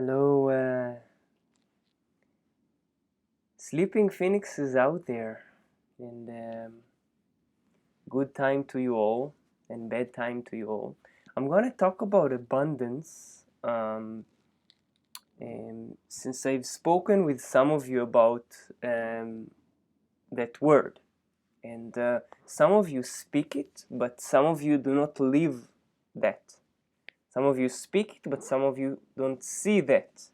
Hello, sleeping phoenixes out there, and good time to you all, and bad time to you all. I'm gonna talk about abundance, and since I've spoken with some of you about that word, and some of you speak it, but some of you do not live that. Some of you speak it, but some of you don't see that.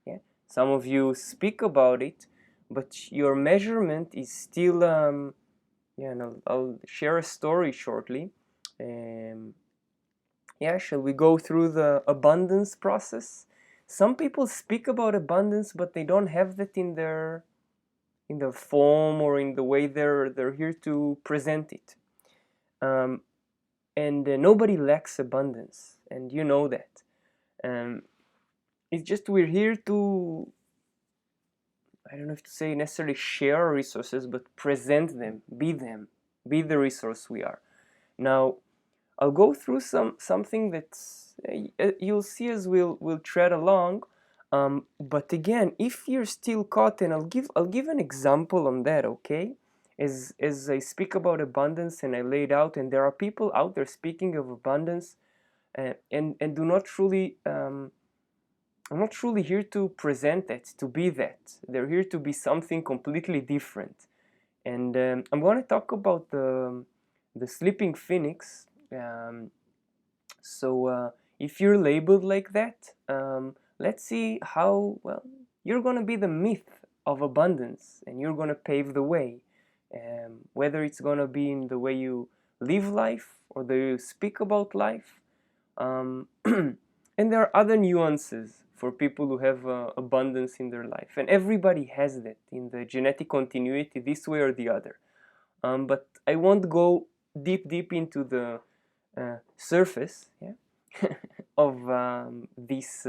Yeah? Some of you speak about it, but your measurement is still, and I'll share a story shortly. Shall we go through the abundance process? Some people speak about abundance, but they don't have that in their form or in the way they're here to present it. And nobody lacks abundance, and you know that. It's just we're here to, I don't know if to say necessarily share our resources, but present them, be the resource we are. Now, I'll go through something that's you'll see as we'll tread along. But again, if you're still caught, and I'll give an example on that, okay? As I speak about abundance and I lay it out, and there are people out there speaking of abundance, and do not truly. I'm not truly here to present that, to be that. They're here to be something completely different. And I'm going to talk about the sleeping phoenix. So if you're labeled like that, let's see how, well, you're going to be the myth of abundance, and you're going to pave the way. Whether it's going to be in the way you live life or the way you speak about life. And there are other nuances for people who have abundance in their life, and everybody has that in the genetic continuity this way or the other. But I won't go deep into the surface, yeah, of this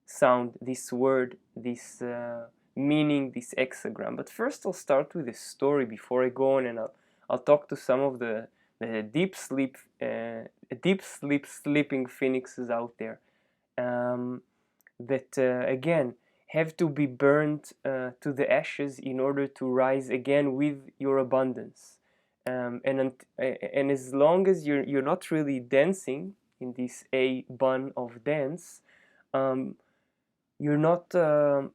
sound, this word, this meaning, this hexagram. But first I'll start with a story before I go on, and I'll talk to some of the deep sleep sleeping phoenixes out there, that again have to be burned to the ashes in order to rise again with your abundance. And as long as you're not really dancing in this a bun of dance, you're not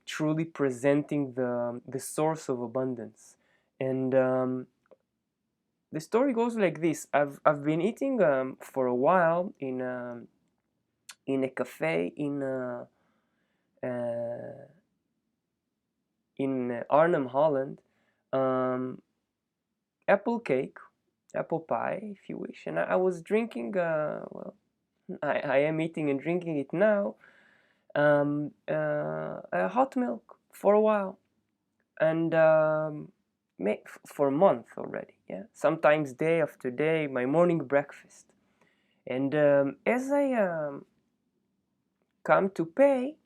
truly presenting the source of abundance. And the story goes like this. I've been eating for a while in a cafe in Arnhem, Holland, apple cake, apple pie, if you wish. And I was drinking, well, I am eating and drinking it now, hot milk for a while, and for a month already. Yeah, sometimes day after day, my morning breakfast. And as I come to pay,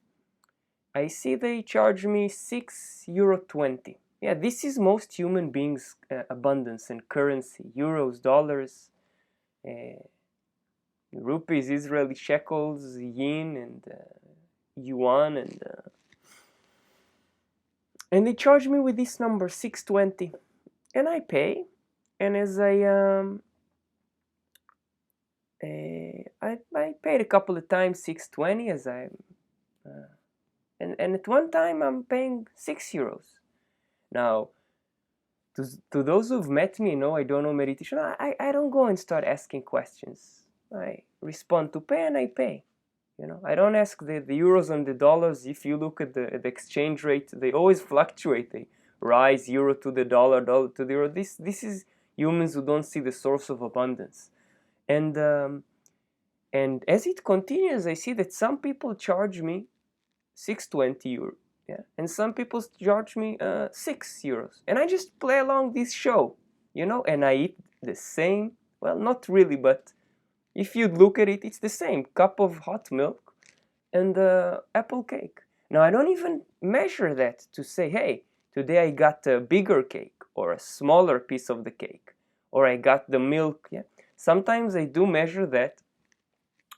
I see they charge me €6.20. Yeah, this is most human beings' abundance and currency: euros, dollars, rupees, Israeli shekels, yen, and yuan, and they charge me with this number, €6.20, and I pay. And as I paid a couple of times €6.20, as I and at one time I'm paying €6. Now, to those who've met me, know I don't know meditation. I don't go and start asking questions. I respond to pay, and I pay. I don't ask the euros and the dollars. If you look at the exchange rate, they always fluctuate. They rise, euro to the dollar, dollar to the euro. This is humans who don't see the source of abundance. And as it continues, I see that some people charge me €6.20, yeah, and some people charge me €6, and I just play along this show, and I eat the same. Well, not really, but if you look at it, it's the same cup of hot milk and apple cake. Now, I don't even measure that to say, hey, today I got a bigger cake or a smaller piece of the cake, or I got the milk. Yeah, sometimes I do measure that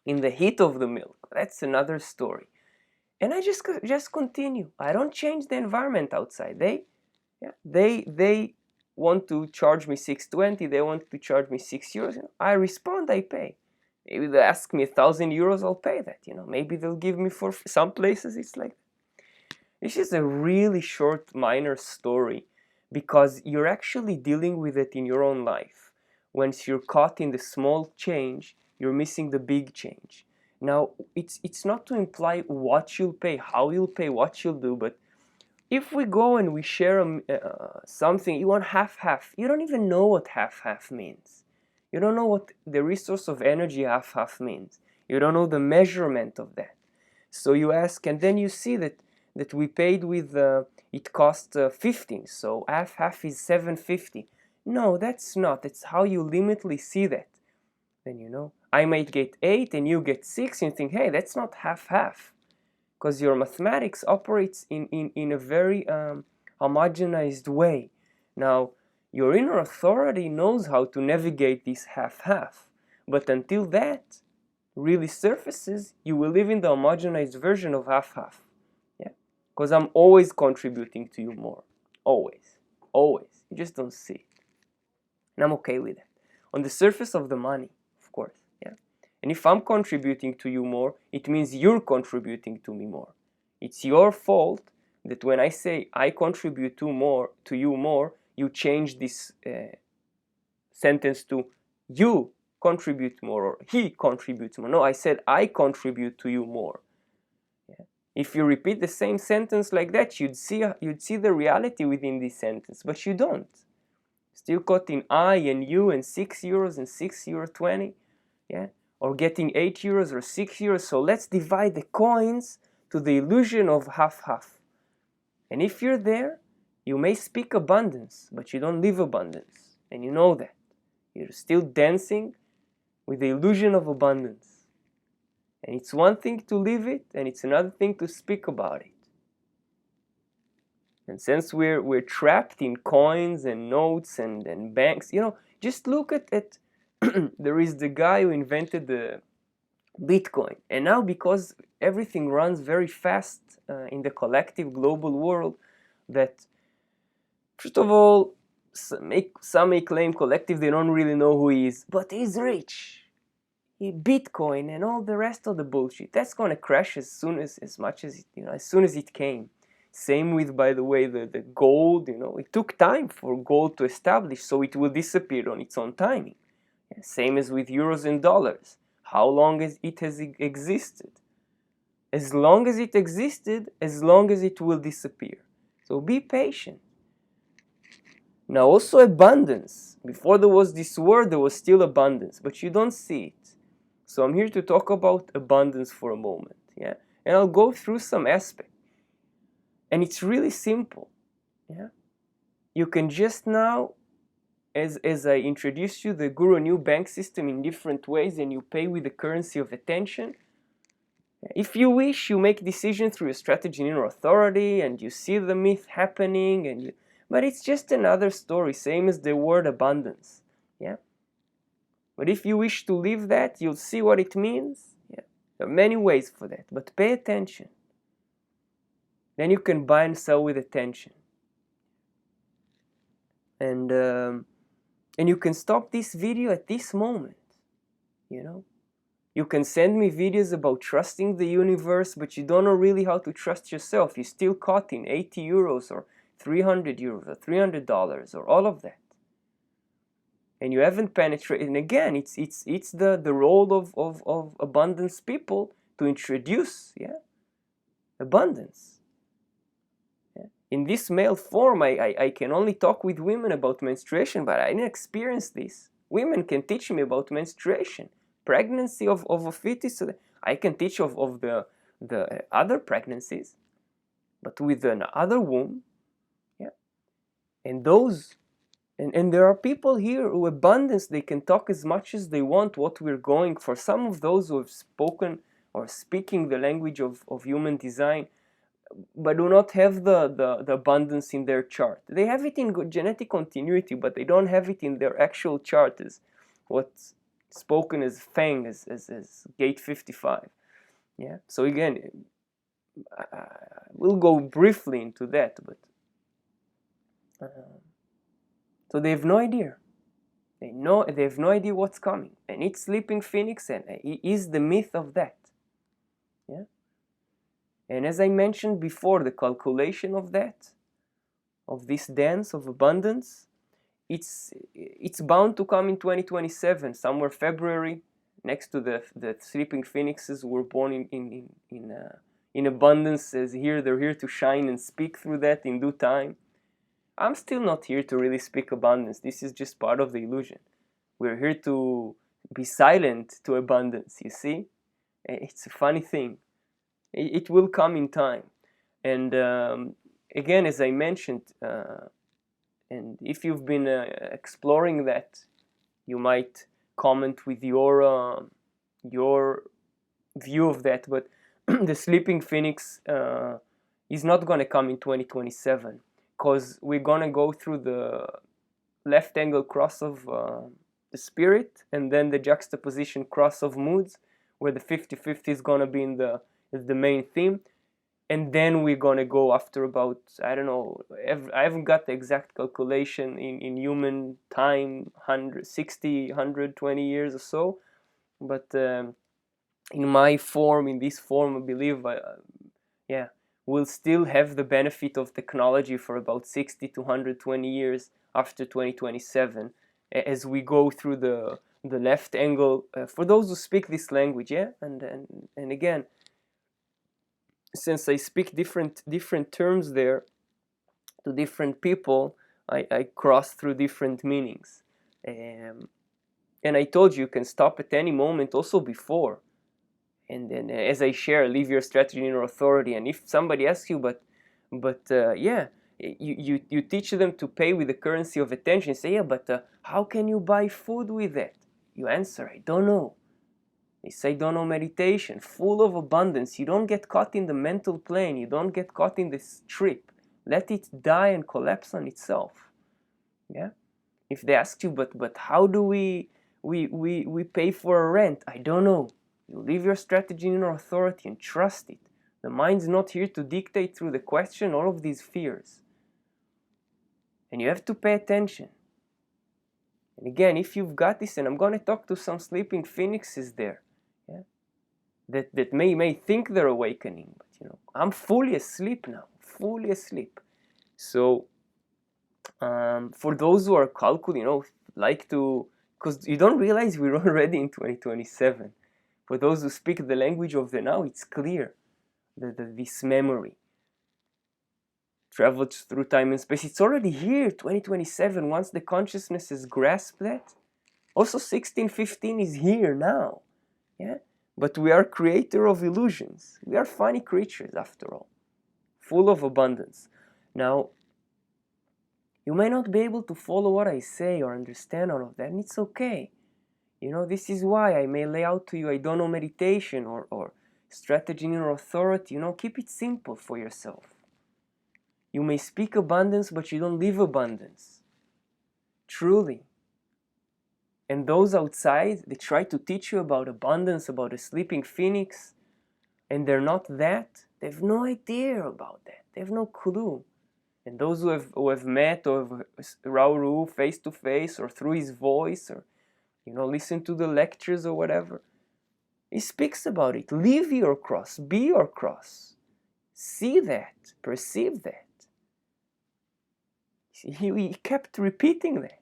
in the heat of the milk. That's another story. And I just continue. I don't change the environment outside. They want to charge me 620. They want to charge me €6. I respond. I pay. Maybe they ask me €1,000. I'll pay that. Maybe they'll give me for some places. It's like, this is a really short, minor story, because you're actually dealing with it in your own life. Once you're caught in the small change, you're missing the big change. Now, it's not to imply what you'll pay, how you'll pay, what you'll do, but if we go and we share something, you want half-half. You don't even know what half-half means. You don't know what the resource of energy half-half means. You don't know the measurement of that. So you ask, and then you see that we paid with, it cost 15, so half-half is 750. No, that's not. That's how you limitly see that. Then I might get 8 and you get 6, and you think, hey, that's not half-half. Because your mathematics operates in a very homogenized way. Now, your inner authority knows how to navigate this half-half. But until that really surfaces, you will live in the homogenized version of half-half. Yeah? Because I'm always contributing to you more. Always. Always. You just don't see it. And I'm okay with that. On the surface of the money, of course. Yeah? And if I'm contributing to you more, it means you're contributing to me more. It's your fault that when I say I contribute to you more, you change this sentence to you contribute more, or he contributes more. No, I said I contribute to you more. Yeah. If you repeat the same sentence like that, you'd see the reality within this sentence, but you don't. Still caught in I and you and €6 and €6.20, yeah, or getting €8 or €6. So let's divide the coins to the illusion of half-half. And if you're there, you may speak abundance, but you don't live abundance, and you know that. You're still dancing with the illusion of abundance. And it's one thing to live it, and it's another thing to speak about it. And since we're trapped in coins and notes and banks, just look at there is the guy who invented the Bitcoin. And now, because everything runs very fast in the collective global world, that, first of all, some may claim collective, they don't really know who he is, but he's rich. Bitcoin and all the rest of the bullshit, that's going to crash as soon as it came. Same with, by the way, the gold. It took time for gold to establish, so it will disappear on its own timing. Same as with euros and dollars. How long has it existed? As long as it existed, as long as it will disappear. So be patient. Now, also abundance. Before there was this word, there was still abundance, but you don't see it. So I'm here to talk about abundance for a moment. Yeah, and I'll go through some aspects. And it's really simple. Yeah, you can just now, as I introduced you, the Guru New Bank System in different ways, and you pay with the currency of attention. If you wish, you make decisions through your strategy and inner authority, and you see the myth happening, but it's just another story, same as the word abundance. Yeah. But if you wish to live that, you'll see what it means. Yeah. There are many ways for that, but pay attention. Then you can buy and sell with attention. And you can stop this video at this moment. You can send me videos about trusting the universe, but you don't know really how to trust yourself. You're still caught in €80 or €300 or $300 or all of that. And you haven't penetrated. And again, it's the role of abundance people to introduce abundance. Yeah. In this male form, I can only talk with women about menstruation, but I didn't experience this. Women can teach me about menstruation, pregnancy of a fetus. I can teach of the other pregnancies, but with another womb. Yeah. And those. And there are people here who abundance, they can talk as much as they want what we're going for. Some of those who have spoken or speaking the language of human design, but do not have the abundance in their chart. They have it in genetic continuity, but they don't have it in their actual chart as what's spoken as Feng, as gate 55. Yeah. So again, we'll go briefly into that, but so they have no idea. They have no idea what's coming, and it's sleeping phoenix, and he is the myth of that. Yeah. And as I mentioned before, the calculation of that, of this dance of abundance, it's bound to come in 2027, somewhere February, next to the sleeping phoenixes were born in abundance. As here, they're here to shine and speak through that in due time. I'm still not here to really speak abundance. This is just part of the illusion. We're here to be silent to abundance, you see? It's a funny thing. It will come in time. And again, as I mentioned, and if you've been exploring that, you might comment with your view of that. But the sleeping phoenix is not going to come in 2027, because we're going to go through the left angle cross of the spirit, and then the juxtaposition cross of moods, where the 50-50 is going to be in the main theme. And then we're going to go after about, I don't know, I haven't got the exact calculation in human time, 160, 120 years or so. But in my form, in this form, I believe, yeah, we'll still have the benefit of technology for about 60 to 120 years after 2027, as we go through the left angle, for those who speak this language, yeah? And again, since I speak different terms there to different people, I cross through different meanings. And I told you can stop at any moment, also before. And then, as I share, leave your strategy in your authority. And if somebody asks you, but yeah, you teach them to pay with the currency of attention. Say, yeah, but how can you buy food with that? You answer, I don't know. They say, don't know meditation, full of abundance. You don't get caught in the mental plane. You don't get caught in this trip. Let it die and collapse on itself. Yeah. If they ask you, but how do we pay for a rent? I don't know. You leave your strategy in your authority and trust it. The mind's not here to dictate through the question all of these fears. And you have to pay attention. And again, if you've got this, and I'm going to talk to some sleeping phoenixes there, yeah, that may think they're awakening, but I'm fully asleep now, fully asleep. So for those who are calculating, like to, because you don't realize we're already in 2027. For those who speak the language of the now, it's clear that this memory travels through time and space. It's already here, 2027. Once the consciousness has grasped that, also 1615 is here now. Yeah, but we are creator of illusions. We are funny creatures, after all, full of abundance. Now, you may not be able to follow what I say or understand all of that, and it's okay. This is why I may lay out to you, I don't know meditation or strategy in your authority. Keep it simple for yourself. You may speak abundance, but you don't live abundance. Truly. And those outside, they try to teach you about abundance, about a sleeping phoenix, and they're not that. They have no idea about that. They have no clue. And those who have met or have Rauru face to face or through his voice or listen to the lectures or whatever, he speaks about it. Live your cross, be your cross. See that, perceive that. He kept repeating that.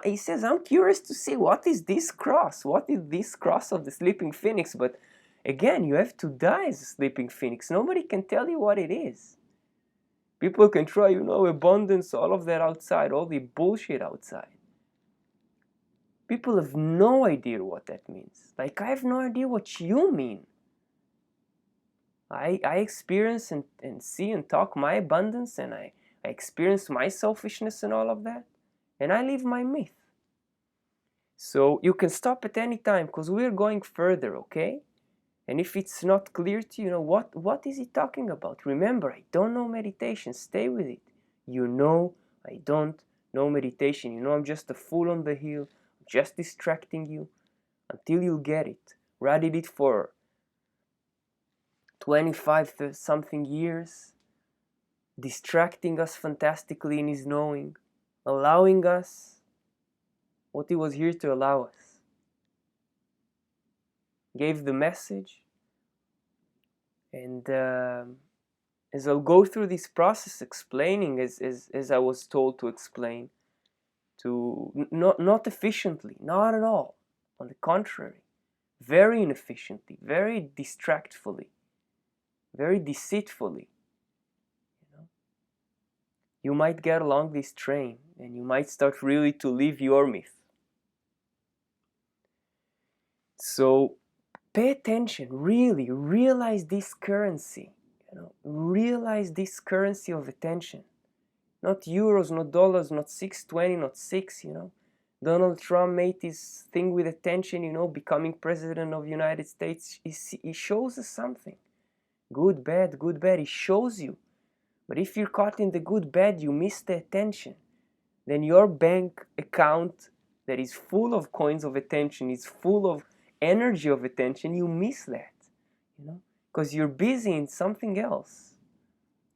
He says, I'm curious to see what is this cross? What is this cross of the sleeping phoenix? But again, you have to die as a sleeping phoenix. Nobody can tell you what it is. People can try, abundance, all of that outside, all the bullshit outside. People have no idea what that means. Like, I have no idea what you mean. I experience and see and talk my abundance, and I experience my selfishness and all of that, and I live my myth. So you can stop at any time, because we're going further, okay? And if it's not clear to you, what is he talking about? Remember, I don't know meditation. Stay with it. I don't know meditation. I'm just a fool on the hill, just distracting you until you'll get it. Radied it for 25 something years, distracting us fantastically in his knowing, allowing us what he was here to allow us. Gave the message, and as I'll go through this process explaining as I was told to explain, not efficiently, not at all. On the contrary, very inefficiently, very distractfully, very deceitfully. You might get along this train and you might start really to live your myth. So pay attention, really realize this currency, realize this currency of attention. Not euros, not dollars, not 620, not 6, Donald Trump made this thing with attention, becoming president of the United States. He shows us something. Good, bad, he shows you. But if you're caught in the good, bad, you miss the attention. Then your bank account that is full of coins of attention, is full of energy of attention, you miss that, because you're busy in something else.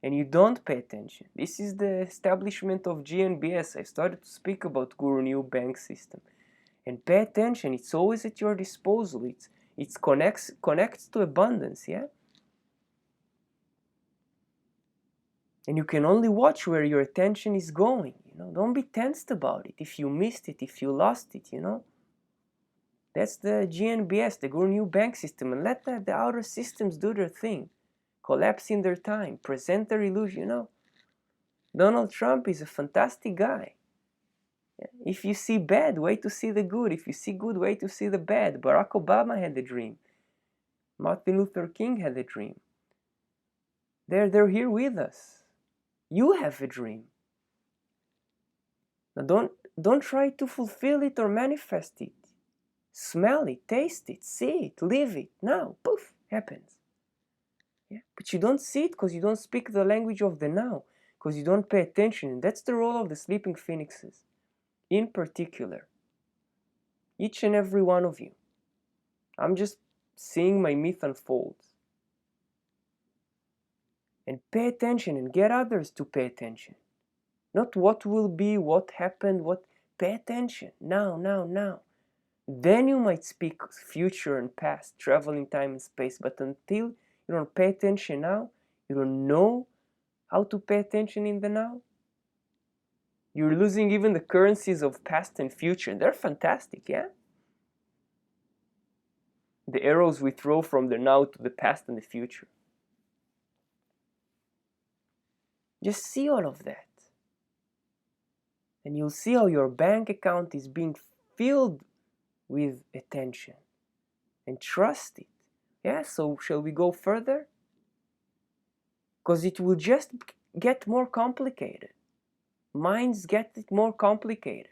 And you don't pay attention. This is the establishment of GNBS. I started to speak about Guru New Bank System. And pay attention. It's always at your disposal. It connects to abundance, yeah? And you can only watch where your attention is going. Don't be tensed about it. If you missed it, if you lost it, That's the GNBS, the Guru New Bank System. And let the outer systems do their thing. Collapse in their time, present their illusion, Donald Trump is a fantastic guy. If you see bad, wait to see the good. If you see good, wait to see the bad. Barack Obama had a dream. Martin Luther King had a dream. They're here with us. You have a dream. Now don't try to fulfill it or manifest it. Smell it, taste it, see it, live it. Now, poof, happens. Yeah? But you don't see it because you don't speak the language of the now, because you don't pay attention. And that's the role of the sleeping phoenixes, in particular. Each and every one of you. I'm just seeing my myth unfold. And pay attention and get others to pay attention. Not what will be, what happened, pay attention. Now. Then you might speak future and past, travel in time and space. But until you don't pay attention now, you don't know how to pay attention in the now, you're losing even the currencies of past and future. They're fantastic, yeah? The arrows we throw from the now to the past and the future. Just see all of that. And you'll see how your bank account is being filled with attention. And trust it. Yeah, so shall we go further? Because it will just get more complicated. Minds get more complicated.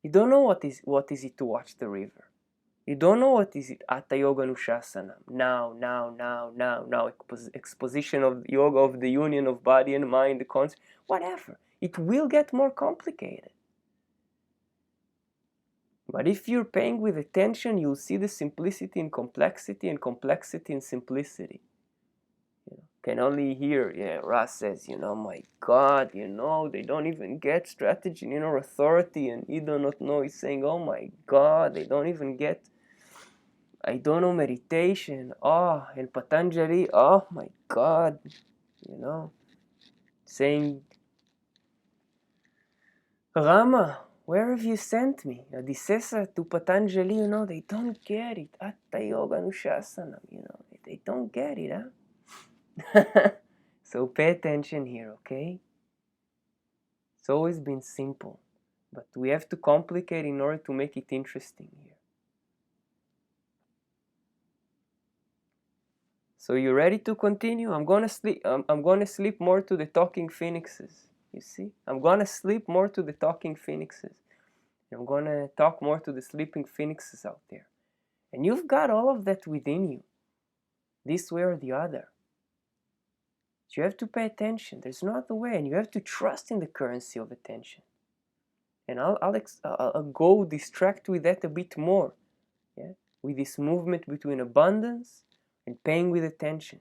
You don't know what is it to watch the river. You don't know what is it, Hatha Yoga Anushasana. Now. Exposition of yoga of the union of body and mind, the concept, whatever. It will get more complicated. But if you're paying with attention, you'll see the simplicity in complexity and complexity in simplicity. Can only hear, Ras says, my God, they don't even get strategy, authority, and you do not know. He's saying, oh my God, they don't even get, I don't know, meditation. Oh, and Patanjali, oh my God, saying, Rama, where have you sent me? Adisesa to Patanjali, they don't get it. Hatha Yoga Anushasana, they don't get it, huh? So pay attention here, okay? It's always been simple, but we have to complicate in order to make it interesting here. So you ready to continue? I'm gonna sleep more to the talking phoenixes. You see, I'm gonna sleep more to the talking phoenixes. I'm gonna talk more to the sleeping phoenixes out there, and you've got all of that within you, this way or the other. You have to pay attention. There's no other way, and you have to trust in the currency of attention. And I'll go distract with that a bit more, yeah, with this movement between abundance, and paying with attention,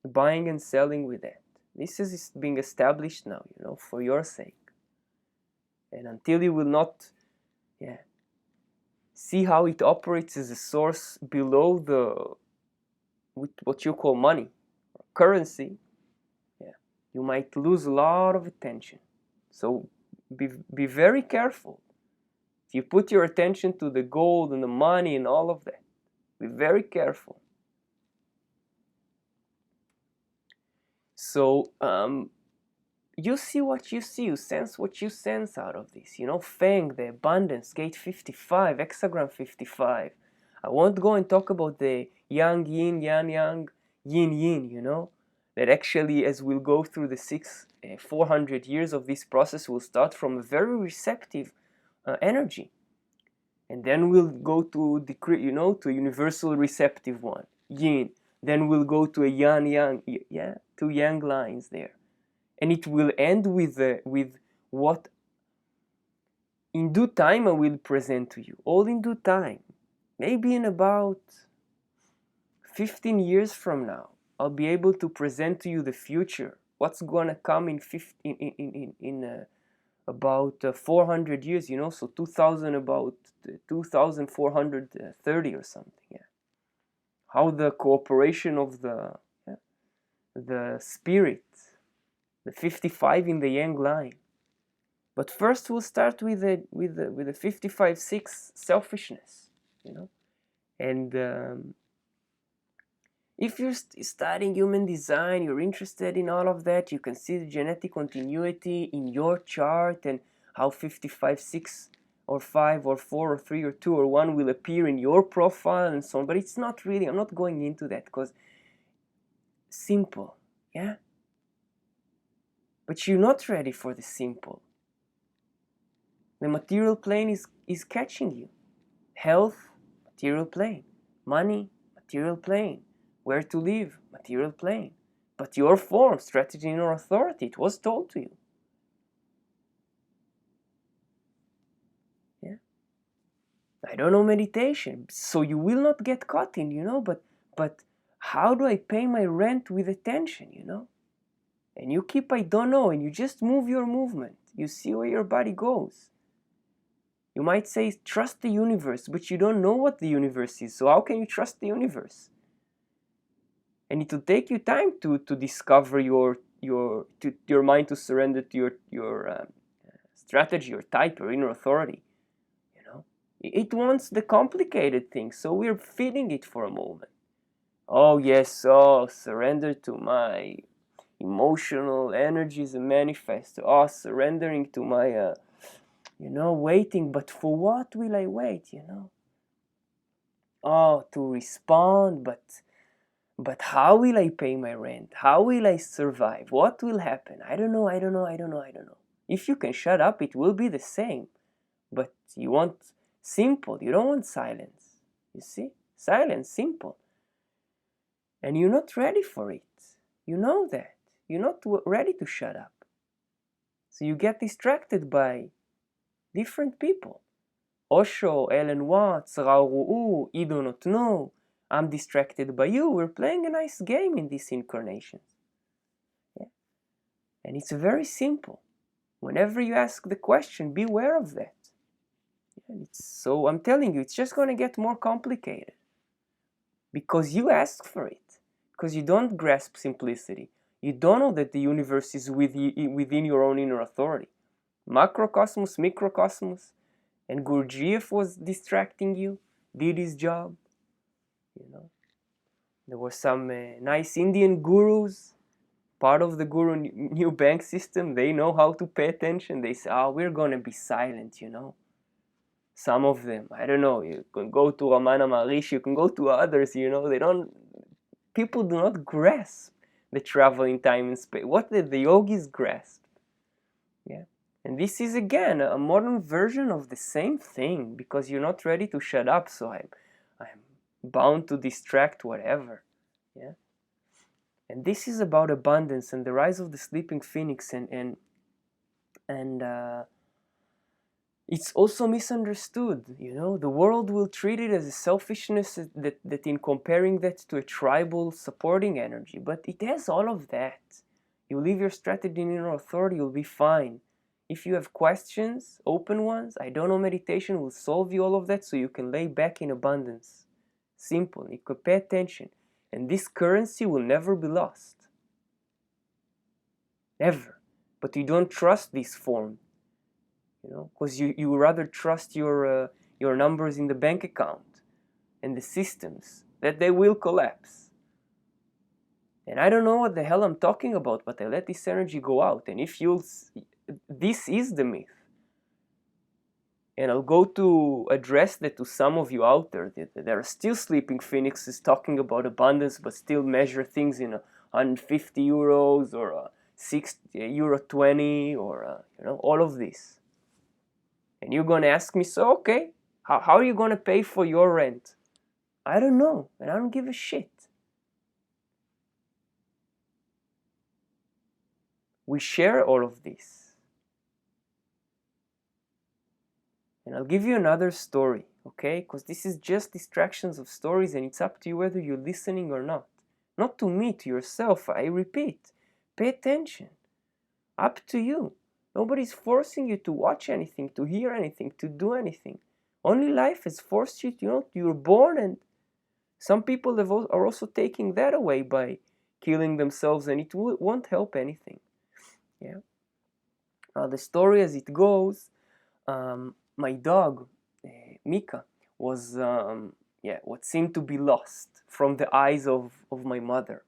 buying and selling with that. This is being established now, for your sake. And until you will not see how it operates as a source below with what you call money, or currency, you might lose a lot of attention. So be very careful. If you put your attention to the gold and the money and all of that, be very careful. So you see what you see, you sense what you sense out of this. Feng, the abundance, gate 55, hexagram 55. I won't go and talk about the yang yin, yang yang, yin yin, that actually, as we'll go through the 400 years of this process, will start from a very receptive energy. And then we'll go to to a universal receptive one, yin. Then we'll go to a yang yang, two yang lines there. And it will end with what in due time I will present to you. All in due time. Maybe in about 15 years from now, I'll be able to present to you the future. What's gonna come in about 400 years, so 2000, about 2430 or something. How the cooperation of the spirit, the 55 in the yang line. But first we'll start with the 55-6 selfishness, And if you're studying human design, you're interested in all of that, you can see the genetic continuity in your chart and how 55-6 or 5 or 4 or 3 or 2 or 1 will appear in your profile and so on. But it's not really, I'm not going into that because simple, But you're not ready for the simple. The material plane is catching you. Health, material plane. Money, material plane. Where to live, material plane. But your form, strategy, and authority, it was told to you. I don't know meditation, so you will not get caught in, but how do I pay my rent with attention, And you keep I don't know, and you just move your movement. You see where your body goes. You might say, trust the universe, but you don't know what the universe is, so how can you trust the universe? And it will take you time to discover your mind to surrender to your strategy, your type, your inner authority. It wants the complicated things, so we're feeding it for a moment. Oh yes, surrender to my emotional energies and manifesto. Surrendering to my waiting, but for what will I wait, to respond, but how will I pay my rent? How will I survive? What will happen? I don't know. If you can shut up, it will be the same. But you want simple, you don't want silence. You see? Silence, simple. And you're not ready for it. You know that. You're not ready to shut up. So you get distracted by different people. Osho, Ellen Watts, Rao Ru'u, I do not know. I'm distracted by you. We're playing a nice game in this incarnation. And it's very simple. Whenever you ask the question, be aware of that. So I'm telling you, it's just going to get more complicated. Because you ask for it. Because you don't grasp simplicity. You don't know that the universe is within your own inner authority. Macrocosmos, microcosmos. And Gurdjieff was distracting you, did his job. There were some nice Indian gurus, part of the guru new bank system. They know how to pay attention. They say, we're going to be silent, Some of them, I don't know, you can go to Ramana Maharishi, you can go to others, people do not grasp the travel in time and space. What did the yogis grasp? And this is again a modern version of the same thing, because you're not ready to shut up, so I'm bound to distract whatever. And this is about abundance and the rise of the sleeping phoenix, and It's also misunderstood, you know. The world will treat it as a selfishness that in comparing that to a tribal supporting energy, but it has all of that. You leave your strategy in inner authority, you'll be fine. If you have questions, open ones, I don't know, meditation will solve you all of that so you can lay back in abundance. Simple. You could pay attention. And this currency will never be lost. Never. But you don't trust this form, you know, because you rather trust your numbers in the bank account and the systems that they will collapse. And I don't know what the hell I'm talking about, but I let this energy go out. And if you'll, this is the myth. And I'll go to address that to some of you out there that are still sleeping phoenixes talking about abundance, but still measure things in 150 euros or euro 20 or you know, all of this. And you're going to ask me, so okay, how are you going to pay for your rent? I don't know, and I don't give a shit. We share all of this. And I'll give you another story, okay? Because this is just distractions of stories, and it's up to you whether you're listening or not. Not to me, to yourself. I repeat, pay attention. Up to you. Nobody's forcing you to watch anything, to hear anything, to do anything. Only life has forced you to, you know, you're born, and some people are also taking that away by killing themselves, and it won't help anything. Yeah. The story as it goes, my dog, Mika, was what seemed to be lost from the eyes of my mother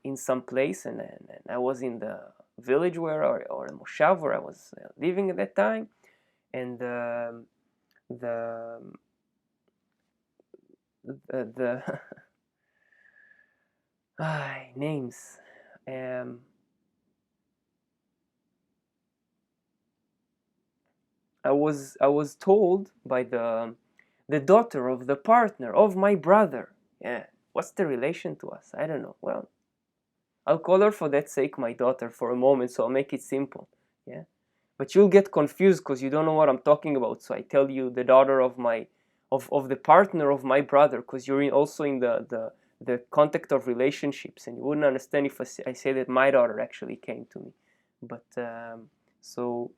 in some place, and I was in the village or the moshav where I was living at that time, and the names. I was told by the daughter of the partner of my brother. Yeah, what's the relation to us? I don't know. Well, I'll call her for that sake my daughter for a moment, so I'll make it simple. Yeah, but you'll get confused because you don't know what I'm talking about. So I tell you the daughter of my of the partner of my brother, because you're also in the context of relationships, and you wouldn't understand if I say that my daughter actually came to me. But so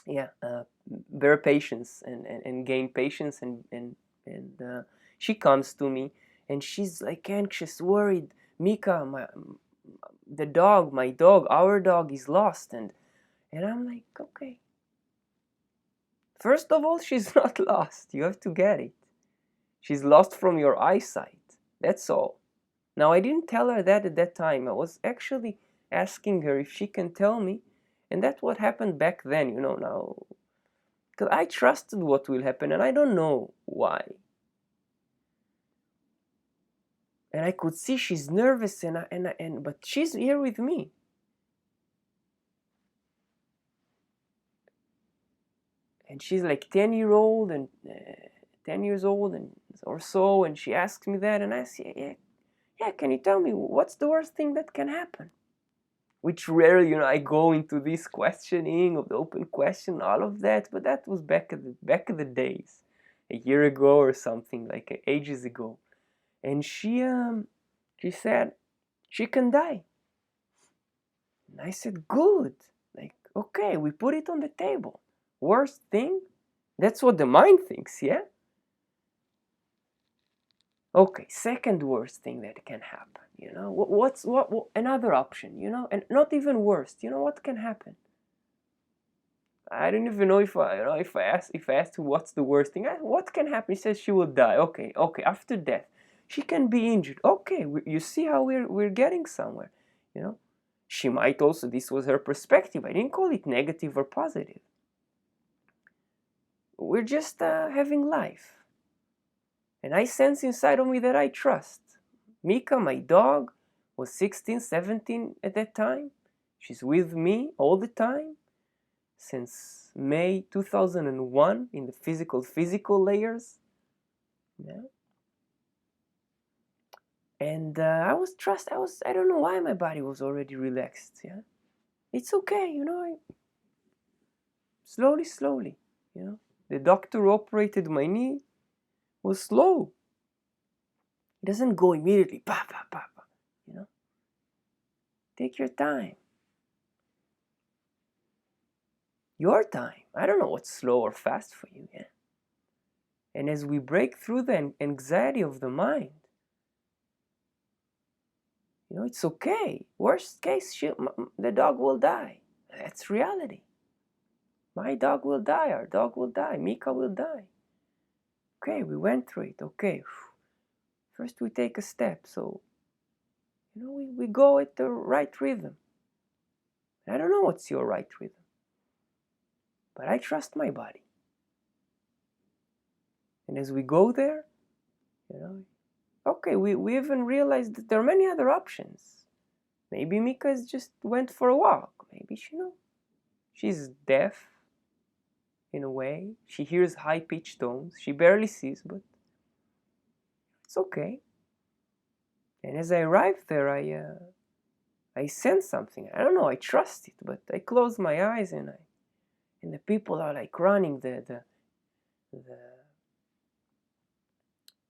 yeah, bear patience and gain patience, and she comes to me and she's like anxious, worried. Mika, my dog, our dog is lost, and I'm like, okay. First of all, she's not lost. You have to get it. She's lost from your eyesight. That's all. Now, I didn't tell her that at that time. I was actually asking her if she can tell me, and that's what happened back then, you know. Now, because I trusted what will happen, and I don't know why. And I could see she's nervous, but she's here with me. And she's like 10-year-old and 10 years old and or so, and she asks me that, and I say, yeah, can you tell me what's the worst thing that can happen? Which rarely, you know, I go into this questioning of the open question, all of that, but that was back in the days, a year ago or something, like ages ago. And she said she can die. And I said, good. Like, okay, we put it on the table. Worst thing? That's what the mind thinks, yeah? Okay, second worst thing that can happen, you know? What's another option, you know? And not even worst, you know what can happen? I don't even know if I asked what's the worst thing. What can happen? He says she will die. Okay, after death, she can be injured. Okay, you see how we're getting somewhere, you know? She might also, this was her perspective. I didn't call it negative or positive. We're just having life. And I sense inside of me that I trust. Mika, my dog, was 16, 17 at that time. She's with me all the time since May 2001 in the physical layers. Yeah. And I don't know why my body was already relaxed. Yeah. It's okay, you know, slowly. You know, the doctor who operated my knee was slow. He doesn't go immediately, pa, pa, pa, pa, you know. Take your time. Your time. I don't know what's slow or fast for you, yeah. And as we break through the anxiety of the mind, you know, it's okay. Worst case, the dog will die. That's reality. My dog will die. Our dog will die. Mika will die. Okay, we went through it. Okay. First we take a step. So, you know, we go at the right rhythm. I don't know what's your right rhythm, but I trust my body. And as we go there, you know, okay, we even realized that there are many other options. Maybe Mika just went for a walk. Maybe she, you know, she's deaf in a way. She hears high-pitched tones. She barely sees, but it's okay. And as I arrived there, I sense something. I don't know. I trust it, but I close my eyes and the people are like running the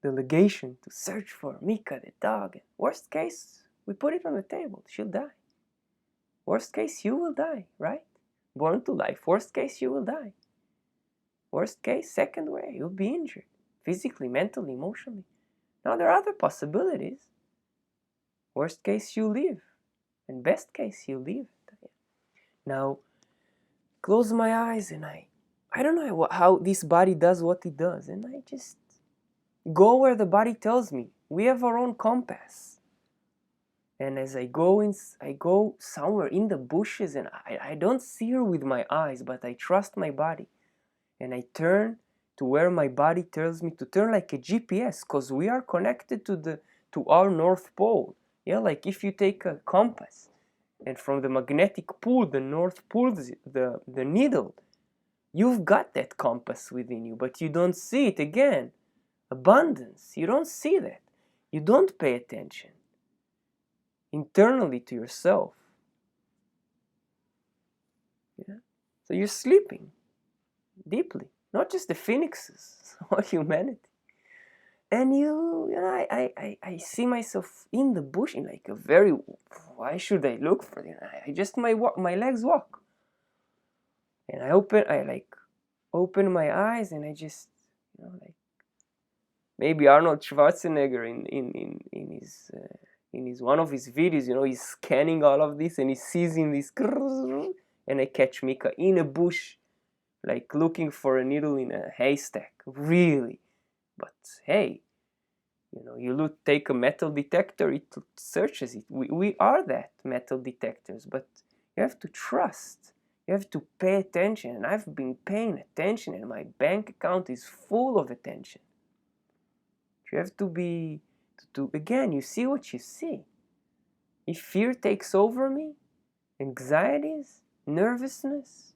delegation to search for Mika the dog. And worst case, we put it on the table. She'll die. Worst case, you will die, right? Born to life. Worst case, you will die. Worst case, second way, you'll be injured. Physically, mentally, emotionally. Now there are other possibilities. Worst case, you live. And best case, you live. Now, close my eyes and I don't know how this body does what it does. And I just go where the body tells me. We have our own compass. And as I go somewhere in the bushes and I don't see her with my eyes, but I trust my body. And I turn to where my body tells me to turn, like a GPS, because we are connected to our North Pole. Yeah, like if you take a compass and from the magnetic pole, the North pulls the needle, you've got that compass within you, but you don't see it. Again, abundance, you don't see that. You don't pay attention internally to yourself. Yeah? So you're sleeping deeply, not just the phoenixes, all humanity. And you know, I see myself in the bush in like a very, why should I look for it? I just my legs walk, and I open my eyes and I just, you know, like maybe Arnold Schwarzenegger in his one of his videos, you know, he's scanning all of this and he sees in this, and I catch Mika in a bush, like looking for a needle in a haystack, really. But hey, you know, you take a metal detector, it searches it. We are that metal detectors, but you have to trust. You have to pay attention. And I've been paying attention, and my bank account is full of attention. You have to be, again, you see what you see. If fear takes over me, anxieties, nervousness,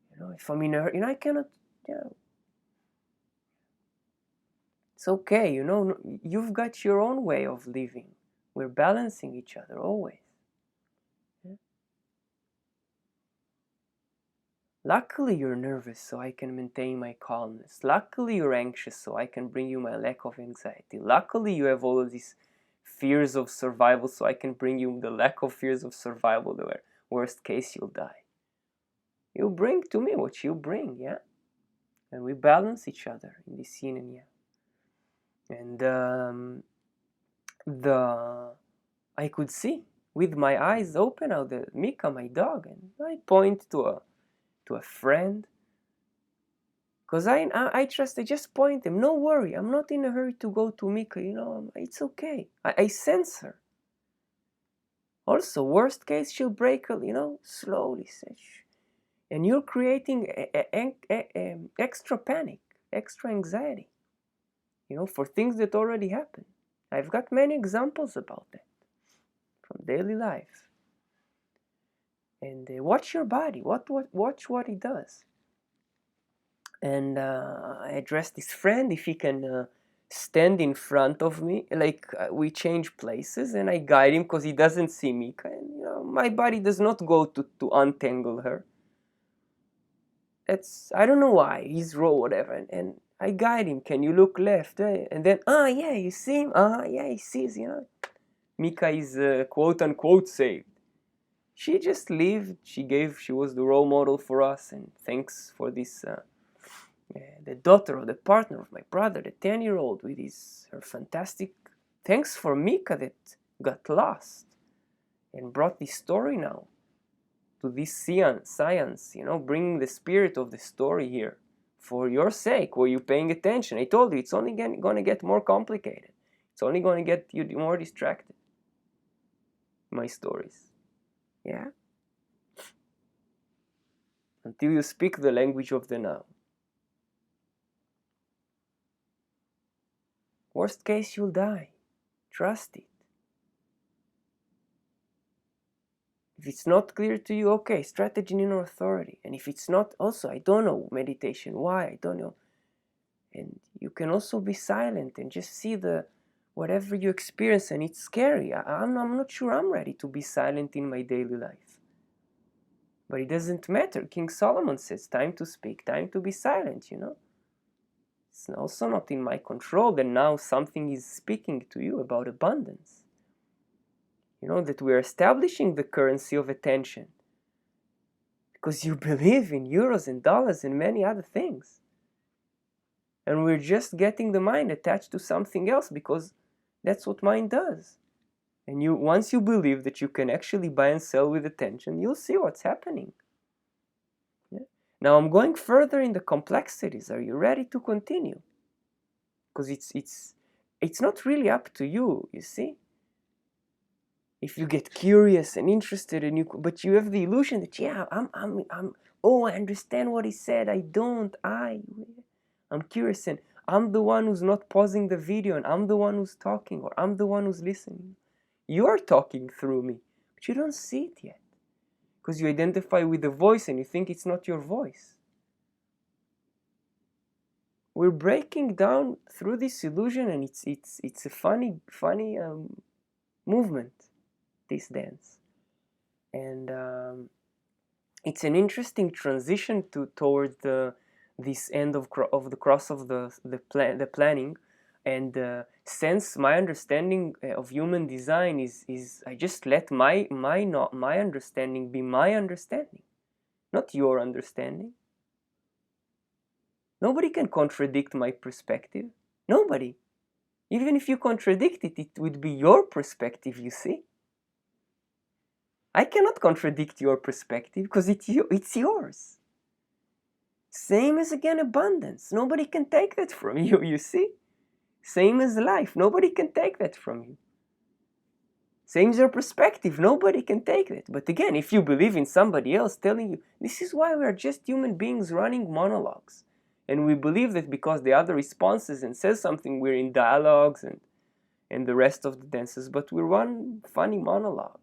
you know, if I'm in a, you know, I cannot, you know, it's okay, you know, you've got your own way of living. We're balancing each other always. Yeah? Luckily you're nervous so I can maintain my calmness. Luckily you're anxious so I can bring you my lack of anxiety. Luckily you have all of these fears of survival so I can bring you the lack of fears of survival, where worst case you'll die. You bring to me what you bring, yeah? And we balance each other in this yin and yang. And I could see with my eyes open how the Mika, my dog, and I point to a friend, because I trust. I just point him. No worry, I'm not in a hurry to go to Mika. You know, it's okay. I sense her. Also, worst case, she'll break her. You know, slowly, and you're creating extra panic, extra anxiety. You know, for things that already happened. I've got many examples about that from daily life. And watch your body. Watch what it does. And I address this friend if he can stand in front of me. Like we change places, and I guide him because he doesn't see me. And you know, my body does not go to untangle her. I don't know why, he's raw, whatever, and I guide him, can you look left, and then, yeah, you see him, yeah, he sees, Mika is quote unquote saved. She just lived, she was the role model for us, and thanks for this, the daughter of the partner of my brother, the 10-year-old with her fantastic, thanks for Mika that got lost and brought this story now to this science, bringing the spirit of the story here for your sake. Were you paying attention? I told you, it's only going to get more complicated. It's only going to get you more distracted. My stories. Yeah? Until you speak the language of the now. Worst case, you'll die. Trust it. If it's not clear to you, okay, strategy in authority. And if it's not, also, I don't know, meditation, why, I don't know. And you can also be silent and just see whatever you experience, and it's scary. I'm not sure I'm ready to be silent in my daily life. But it doesn't matter. King Solomon says, time to speak, time to be silent, It's also not in my control that now something is speaking to you about abundance. That we are establishing the currency of attention. Because you believe in euros and dollars and many other things. And we're just getting the mind attached to something else because that's what mind does. And once you believe that you can actually buy and sell with attention, you'll see what's happening. Yeah? Now I'm going further in the complexities. Are you ready to continue? Because it's not really up to you, you see? If you get curious and interested, but you have the illusion that, yeah, I understand what he said. I don't. I'm curious, and I'm the one who's not pausing the video, and I'm the one who's talking, or I'm the one who's listening. You're talking through me, but you don't see it yet, because you identify with the voice and you think it's not your voice. We're breaking down through this illusion, and it's a funny movement. This dance, and it's an interesting transition towards this end of the cross of the planning, and since my understanding of human design is I just let my understanding be my understanding, not your understanding. Nobody can contradict my perspective. Nobody. Even if you contradict it, it would be your perspective, you see. I cannot contradict your perspective because it's yours. Same as, again, abundance. Nobody can take that from you, you see? Same as life. Nobody can take that from you. Same as your perspective. Nobody can take that. But again, if you believe in somebody else telling you, this is why we are just human beings running monologues. And we believe that because the other responses and says something, we're in dialogues and the rest of the dances, but we're one funny monologue.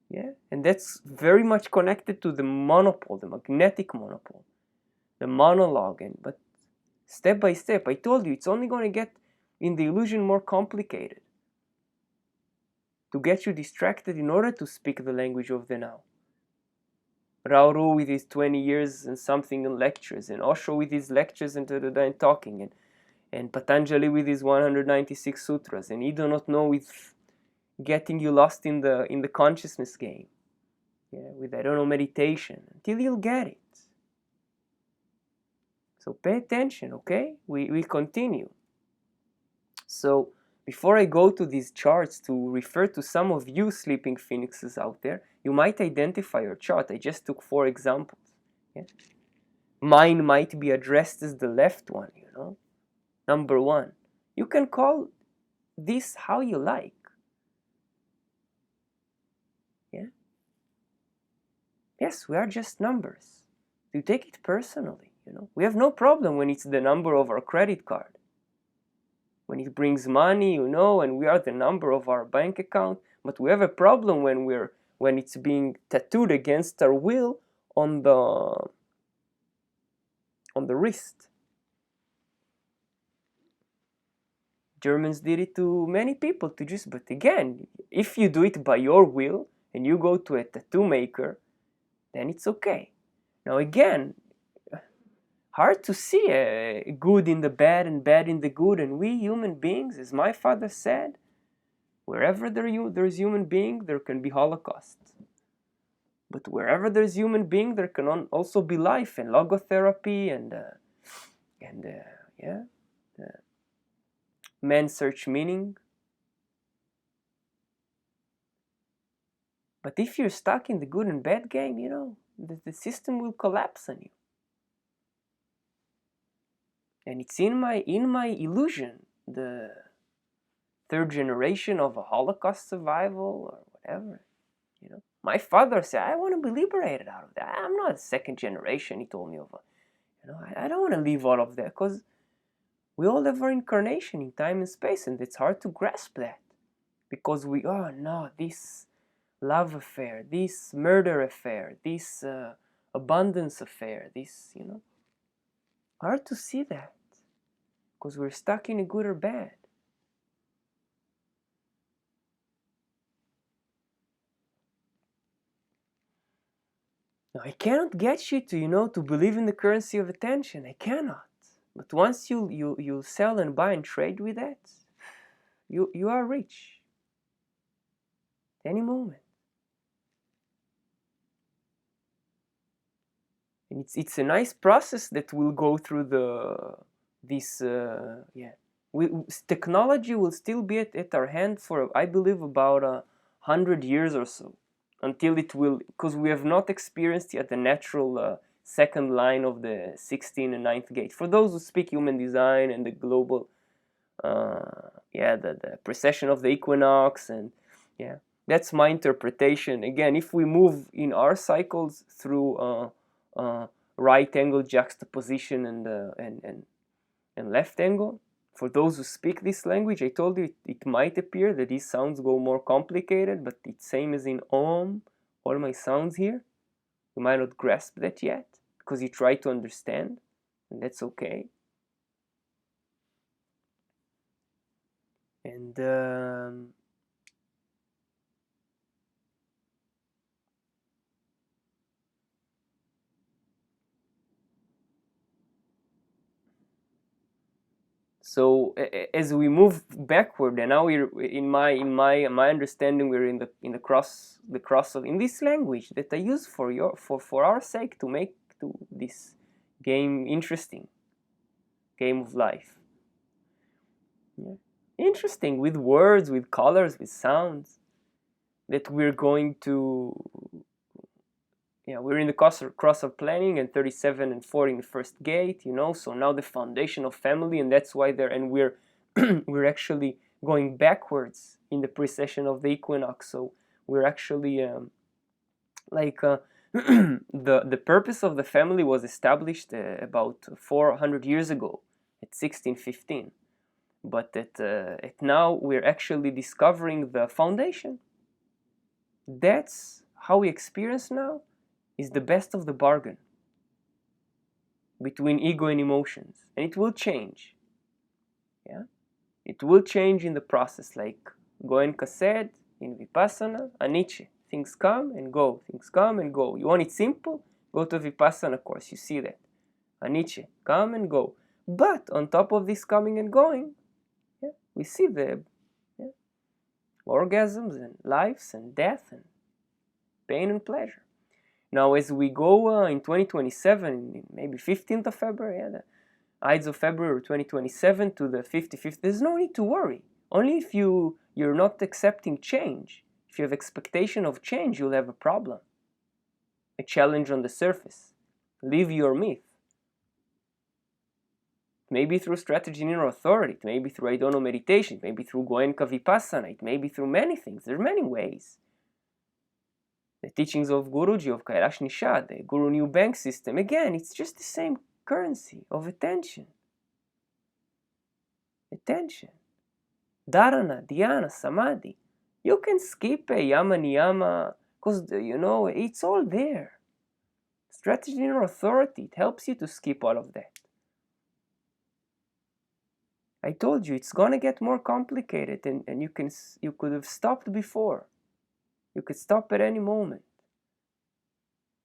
Yeah, and that's very much connected to the monopole, the magnetic monopole, the monologue. But step by step, I told you, it's only going to get in the illusion more complicated to get you distracted in order to speak the language of the now. Rauru with his 20 years and something in lectures, and Osho with his lectures and talking, and Patanjali with his 196 sutras, and he do not know with getting you lost in the consciousness game, with, I don't know, meditation, until you'll get it. So pay attention, okay? We continue. So before I go to these charts to refer to some of you sleeping phoenixes out there, you might identify your chart. I just took 4 examples. Yeah? Mine might be addressed as the left one, Number 1. You can call this how you like. Yeah? Yes, we are just numbers. You take it personally, We have no problem when it's the number of our credit card. When it brings money, and we are the number of our bank account. But we have a problem when it's being tattooed against our will on the wrist. Germans did it to many people but again, if you do it by your will and you go to a tattoo maker, then it's okay. Now again, hard to see good in the bad and bad in the good. And we human beings, as my father said, wherever there's human being, there can be Holocaust. But wherever there's human being, there can also be life and logotherapy and men search meaning. But if you're stuck in the good and bad game, the system will collapse on you. And it's in my illusion, the third generation of a Holocaust survival or whatever. My father said, I want to be liberated out of that. I'm not a second generation, he told me. I don't want to leave all of that, because we all have our incarnation in time and space, and it's hard to grasp that. Because this love affair, this murder affair, this abundance affair, this, hard to see that. Because we're stuck in a good or bad. Now, I cannot get you to believe in the currency of attention. I cannot. But once you sell and buy and trade with that, you are rich. At any moment. And it's a nice process that will go through technology will still be at our hand for, I believe, about 100 years or so, until it will, because we have not experienced yet the natural second line of the 16th and 9th gate. For those who speak human design and the global, the precession of the equinox, and that's my interpretation. Again, if we move in our cycles through right angle juxtaposition and left angle, for those who speak this language, I told you it might appear that these sounds go more complicated, but it's same as in Om, all my sounds here. You might not grasp that yet, because you try to understand, and that's okay. And so as we move backward, and now we're in my understanding, we're in the cross of in this language that I use for our sake to make this game interesting, game of life. Interesting, with words, with colors, with sounds, that we're going to. We're in the cross of planning, and 37 and 40 in the first gate, so now the foundation of family, and that's why we're we're actually going backwards in the precession of the equinox. So we're actually the purpose of the family was established about 400 years ago at 1615, but at now we're actually discovering the foundation. That's how we experience now is the best of the bargain between ego and emotions, and it will change. It will change in the process, like Goenka said in Vipassana, Aniche, things come and go, things come and go. You want it simple? Go to Vipassana course, you see that. Aniche, come and go. But on top of this coming and going, we see the orgasms and lives and death and pain and pleasure. Now, as we go in 2027, maybe 15th of February, the Ides of February 2027 to the 55th, there's no need to worry. Only if you're not accepting change. If you have expectation of change, you'll have a problem. A challenge on the surface. Live your myth. Maybe through strategy and inner authority, it may be through I don't know meditation, maybe through Goenka Vipassana, it may be through many things. There are many ways. The teachings of Guruji, of Kailash Nishad, the Guru New Bank System, again, it's just the same currency of attention. Attention. Dharana, dhyana, samadhi. You can skip a yama niyama, because, it's all there. Strategy and inner authority, it helps you to skip all of that. I told you, it's going to get more complicated, and you could have stopped before. You could stop at any moment.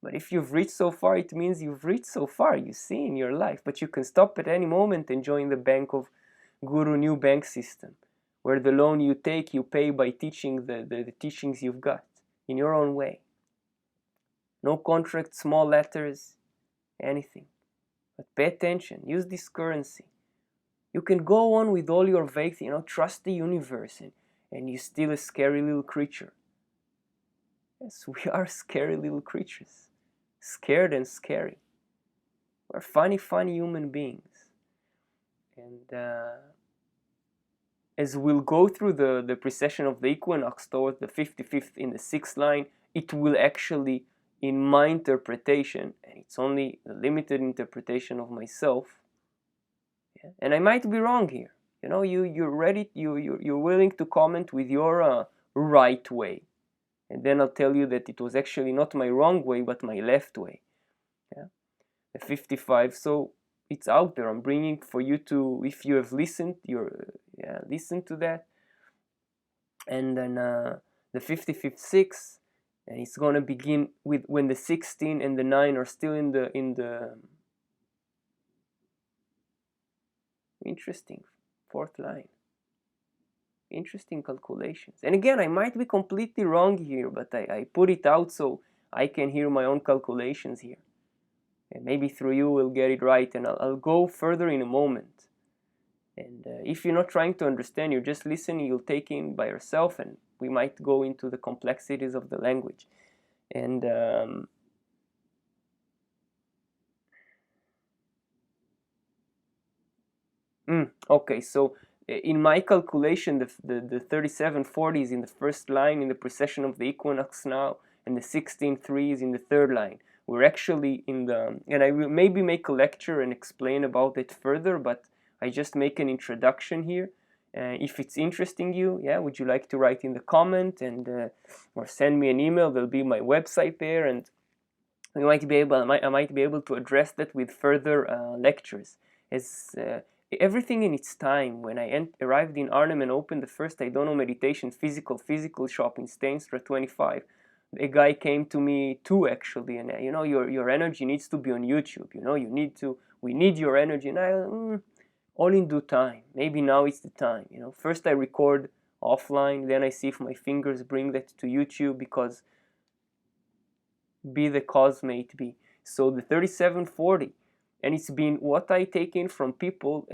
But if you've reached so far, it means you've reached so far, you see, in your life. But you can stop at any moment and join the Bank of Guru new bank system, where the loan you take, you pay by teaching the teachings you've got in your own way. No contract, small letters, anything. But pay attention, use this currency. You can go on with all your faith, trust the universe, and you're still a scary little creature. Yes, we are scary little creatures. Scared and scary. We're funny human beings. And as we'll go through the precession of the equinox towards the 55th in the 6th line, it will actually, in my interpretation, and it's only a limited interpretation of myself, and I might be wrong here. You're ready, you're willing to comment with your right way. And then I'll tell you that it was actually not my wrong way, but my left way. Yeah? The 55, so it's out there. I'm bringing for you to, if you have listened, listen to that. And then the 55th 6, and it's going to begin with when the 16 and the 9 are still in the interesting 4th line. Interesting calculations. And again, I might be completely wrong here, but I put it out so I can hear my own calculations here. And maybe through you we'll get it right, and I'll go further in a moment. And if you're not trying to understand, you're just listening, you'll take in by yourself, and we might go into the complexities of the language. And okay, so in my calculation, the 3740 is in the 1st line in the precession of the equinox now, and the 16.3 is in the 3rd line. We're actually in the, and I will maybe make a lecture and explain about it further, but I just make an introduction here. If it's interesting you, would you like to write in the comment and or send me an email? There'll be my website there, and I might be able to address that with further lectures. As everything in its time. When I arrived in Arnhem and opened the first I don't know meditation physical shop in Stainstra 25, a guy came to me too, actually, and your energy needs to be on YouTube. We need your energy, and I all in due time. Maybe now it's the time. First I record offline, then I see if my fingers bring that to YouTube, because be the cause may it be. So the 3740, and it's been what I take in from people.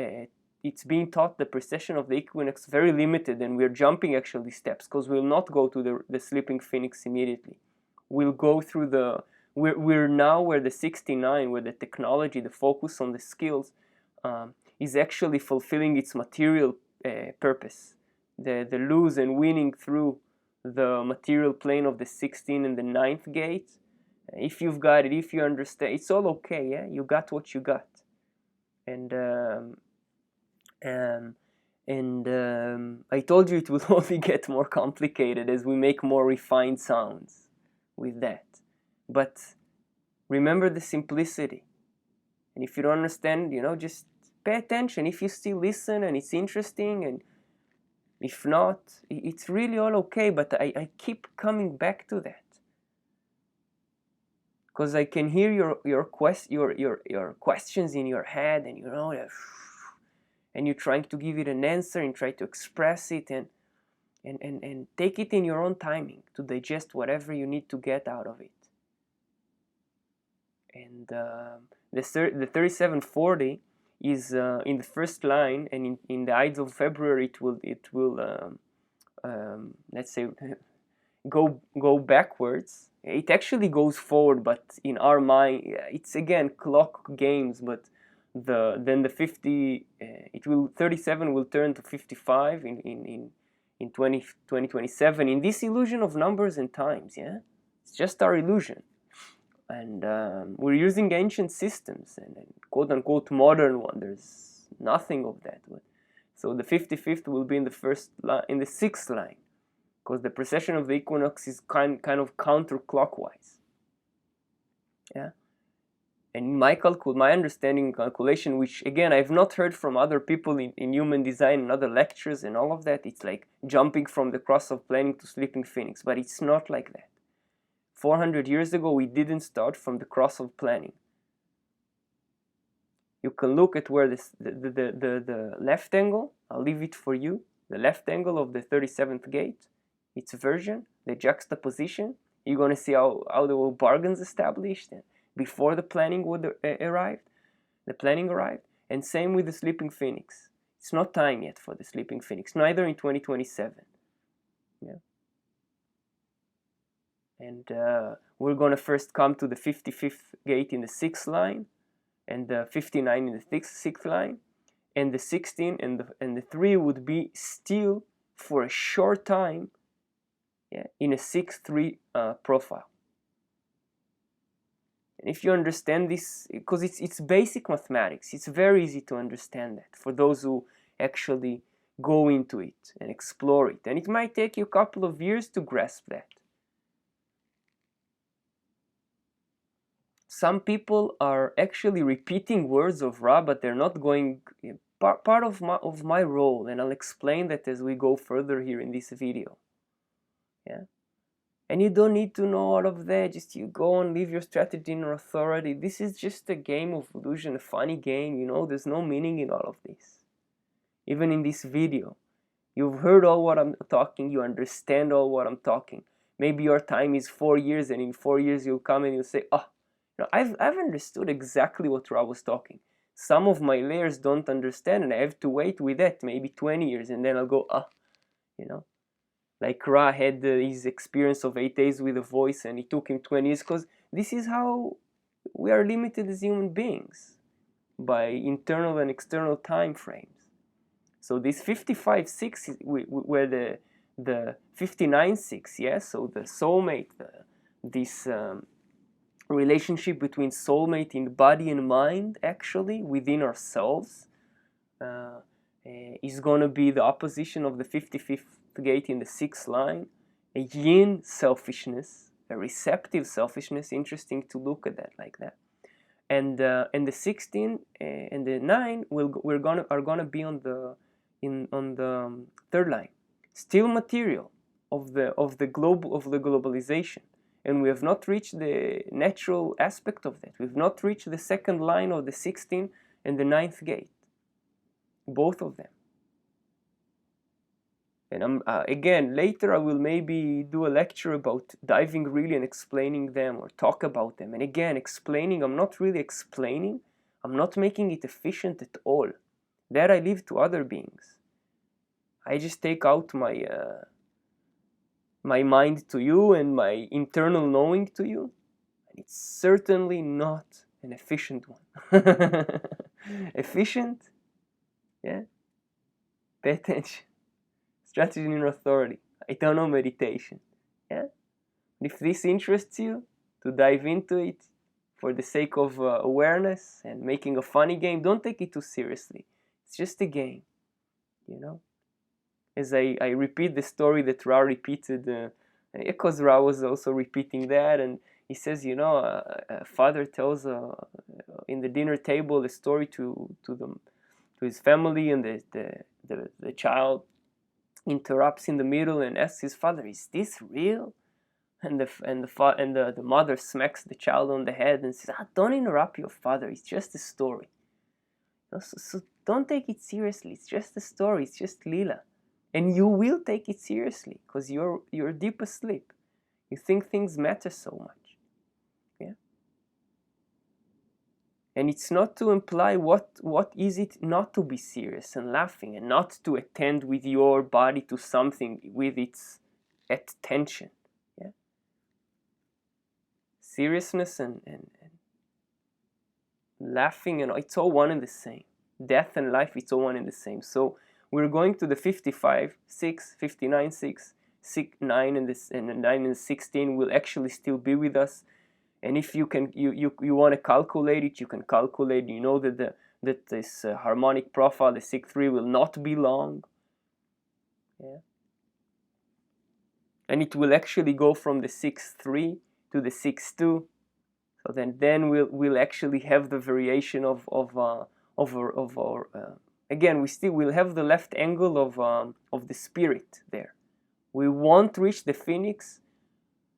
It's being taught the precession of the equinox very limited, and we're jumping actually steps, because we'll not go to the sleeping phoenix immediately. We'll go through we're now where the 69, where the technology, the focus on the skills is actually fulfilling its material purpose. The lose and winning through the material plane of the 16 and the 9th gate. If you've got it, if you understand, it's all okay. Yeah, you got what you got, and I told you it will only get more complicated as we make more refined sounds with that. But remember the simplicity. And if you don't understand, just pay attention. If you still listen and it's interesting, and if not, it's really all okay. But I keep coming back to that, because I can hear your questions in your head, and and you're trying to give it an answer and try to express it and take it in your own timing to digest whatever you need to get out of it. And the 3740 is in the 1st line, and in the Ides of February it will let's say go backwards. It actually goes forward, but in our mind it's again clock games. But then the 50 37 will turn to 55 in 2027 in this illusion of numbers and times. It's just our illusion, and we're using ancient systems and quote unquote modern one. There's nothing of that. So the 55th will be in the 6th line, because the precession of the equinox is kind of counterclockwise. And my understanding and calculation, which again I've not heard from other people in human design and other lectures and all of that, it's like jumping from the cross of planning to sleeping phoenix, but it's not like that. 400 years ago, we didn't start from the cross of planning. You can look at where the left angle, I'll leave it for you, the left angle of the 37th gate, its version, the juxtaposition. You're going to see how there were bargains established before the planning would arrive. The planning arrived. And same with the sleeping phoenix. It's not time yet for the sleeping phoenix, neither in 2027. Yeah. And we're going to first come to the 55th gate in the 6th line, and the 59 in the 6th line, and the 16 and the 3 would be still for a short time, yeah, in a 6-3 profile. And if you understand this, because it's basic mathematics, it's very easy to understand that for those who actually go into it and explore it. And it might take you a couple of years to grasp that. Some people are actually repeating words of Ra, but they're not going. Part of my role, and I'll explain that as we go further here in this video. Yeah, and you don't need to know all of that. Just you go and leave your strategy in authority. This is just a game of illusion, a funny game. You know, there's no meaning in all of this. Even in this video, you've heard all what I'm talking. You understand all what I'm talking. Maybe your time is 4 years, and in 4 years you'll come and you'll say, "Oh, I've understood exactly what Ra was talking. Some of my layers don't understand, and I have to wait with that maybe 20 years, and then I'll go, like Ra had his experience of 8 days with a voice, and it took him 20 years, because this is how we are limited as human beings, by internal and external time frames. So this 55-6, where the 59-6, yeah, so the soulmate, this relationship between soulmate in body and mind, actually within ourselves, is going to be the opposition of the 55th gate in the 6th line, a yin selfishness, a receptive selfishness. Interesting to look at that like that. And the 16 and the 9 are gonna be on the 3rd line, still material of the globalization. And we have not reached the natural aspect of that. We've not reached the 2nd line of the 16 and the 9th gate. Both of them. And again, later I will maybe do a lecture about diving really and explaining them, or talk about them. And again, explaining, I'm not really explaining. I'm not making it efficient at all. That I leave to other beings. I just take out my mind to you and my internal knowing to you, and it's certainly not an efficient one. Efficient? Yeah? Pay attention. Strategy in authority. I don't know meditation. Yeah? If this interests you, to dive into it for the sake of awareness and making a funny game, don't take it too seriously. It's just a game, you know? As I repeat the story that Ra repeated, because Ra was also repeating that, and he says, a father tells in the dinner table a story to his family, and the child interrupts in the middle and asks his father, "Is this real?" And the mother smacks the child on the head and says, "Don't interrupt your father. It's just a story. So don't take it seriously. It's just a story. It's just Lila." And you will take it seriously because you're deep asleep. You think things matter so much. Yeah. And it's not to imply what is it not to be serious and laughing, and not to attend with your body to something with its attention. Yeah. Seriousness and laughing, and it's all one and the same. Death and life, it's all one and the same. So we're going to the 55-6, 59-6, 9 and the 9 and 16 will actually still be with us. And if you want to calculate it, you can calculate. You know that this harmonic profile, the 6-3, will not be long. Yeah. And it will actually go from the 6-3 to the 6-2. So then we'll actually have the variation of our again, we still will have the left angle of the spirit there. We won't reach the phoenix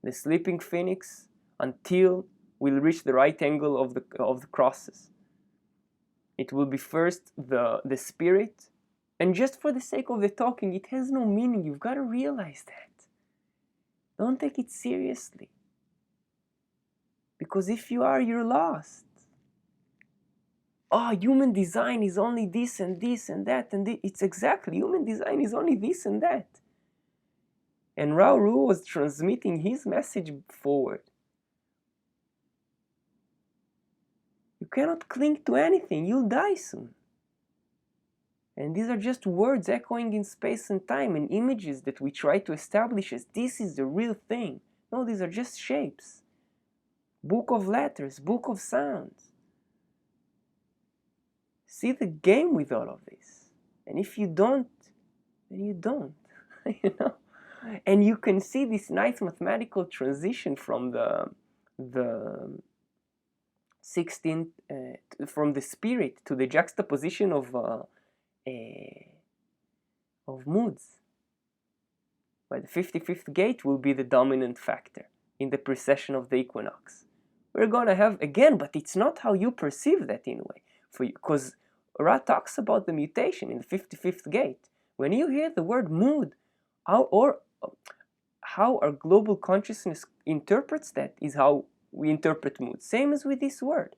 the sleeping phoenix, until we'll reach the right angle of the crosses. It will be first the spirit, and just for the sake of the talking, it has no meaning. You've got to realize that. Don't take it seriously. Because if you are, you're lost. Oh, human design is only this and this and that and this. It's exactly, human design is only this and that. And Rauru was transmitting his message forward. You cannot cling to anything, you'll die soon. And these are just words echoing in space and time, and images that we try to establish as this is the real thing. No, these are just shapes. Book of letters, book of sounds. See the game with all of this. And if you don't, then you don't. You know? And you can see this nice mathematical transition from the 16th, from the spirit to the juxtaposition of moods. But the 55th gate will be the dominant factor in the precession of the equinox. We're going to have, again, but it's not how you perceive that in a way. Because Ra talks about the mutation in the 55th gate. When you hear the word mood, how our global consciousness interprets that is how we interpret mood. Same as with this word.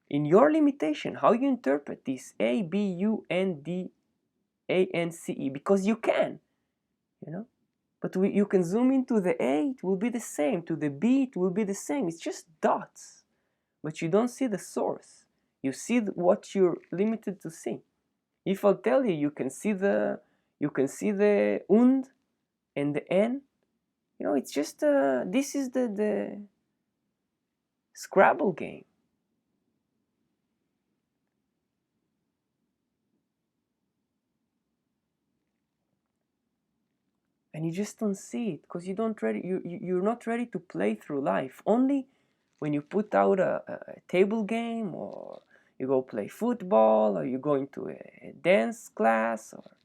In your limitation, how you interpret this A-B-U-N-D-A-N-C-E, because you can, you know. But you can zoom into the A, it will be the same. To the B, it will be the same. It's just dots. But you don't see the source. You see what you're limited to see. If I'll tell you, you can see the und and the n. You know, it's just this is the Scrabble game. And you just don't see it because you're not ready to play through life. Only when you put out a table game, or you go play football, or you go into a dance class, or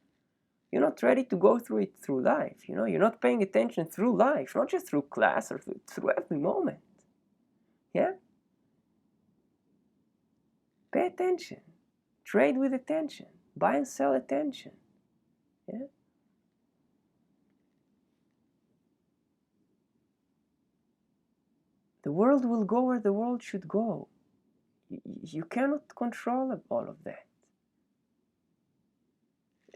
you're not ready to go through it through life. You know, you're not paying attention through life, not just through class or through every moment. Yeah? Pay attention. Trade with attention. Buy and sell attention. Yeah? The world will go where the world should go. You cannot control all of that.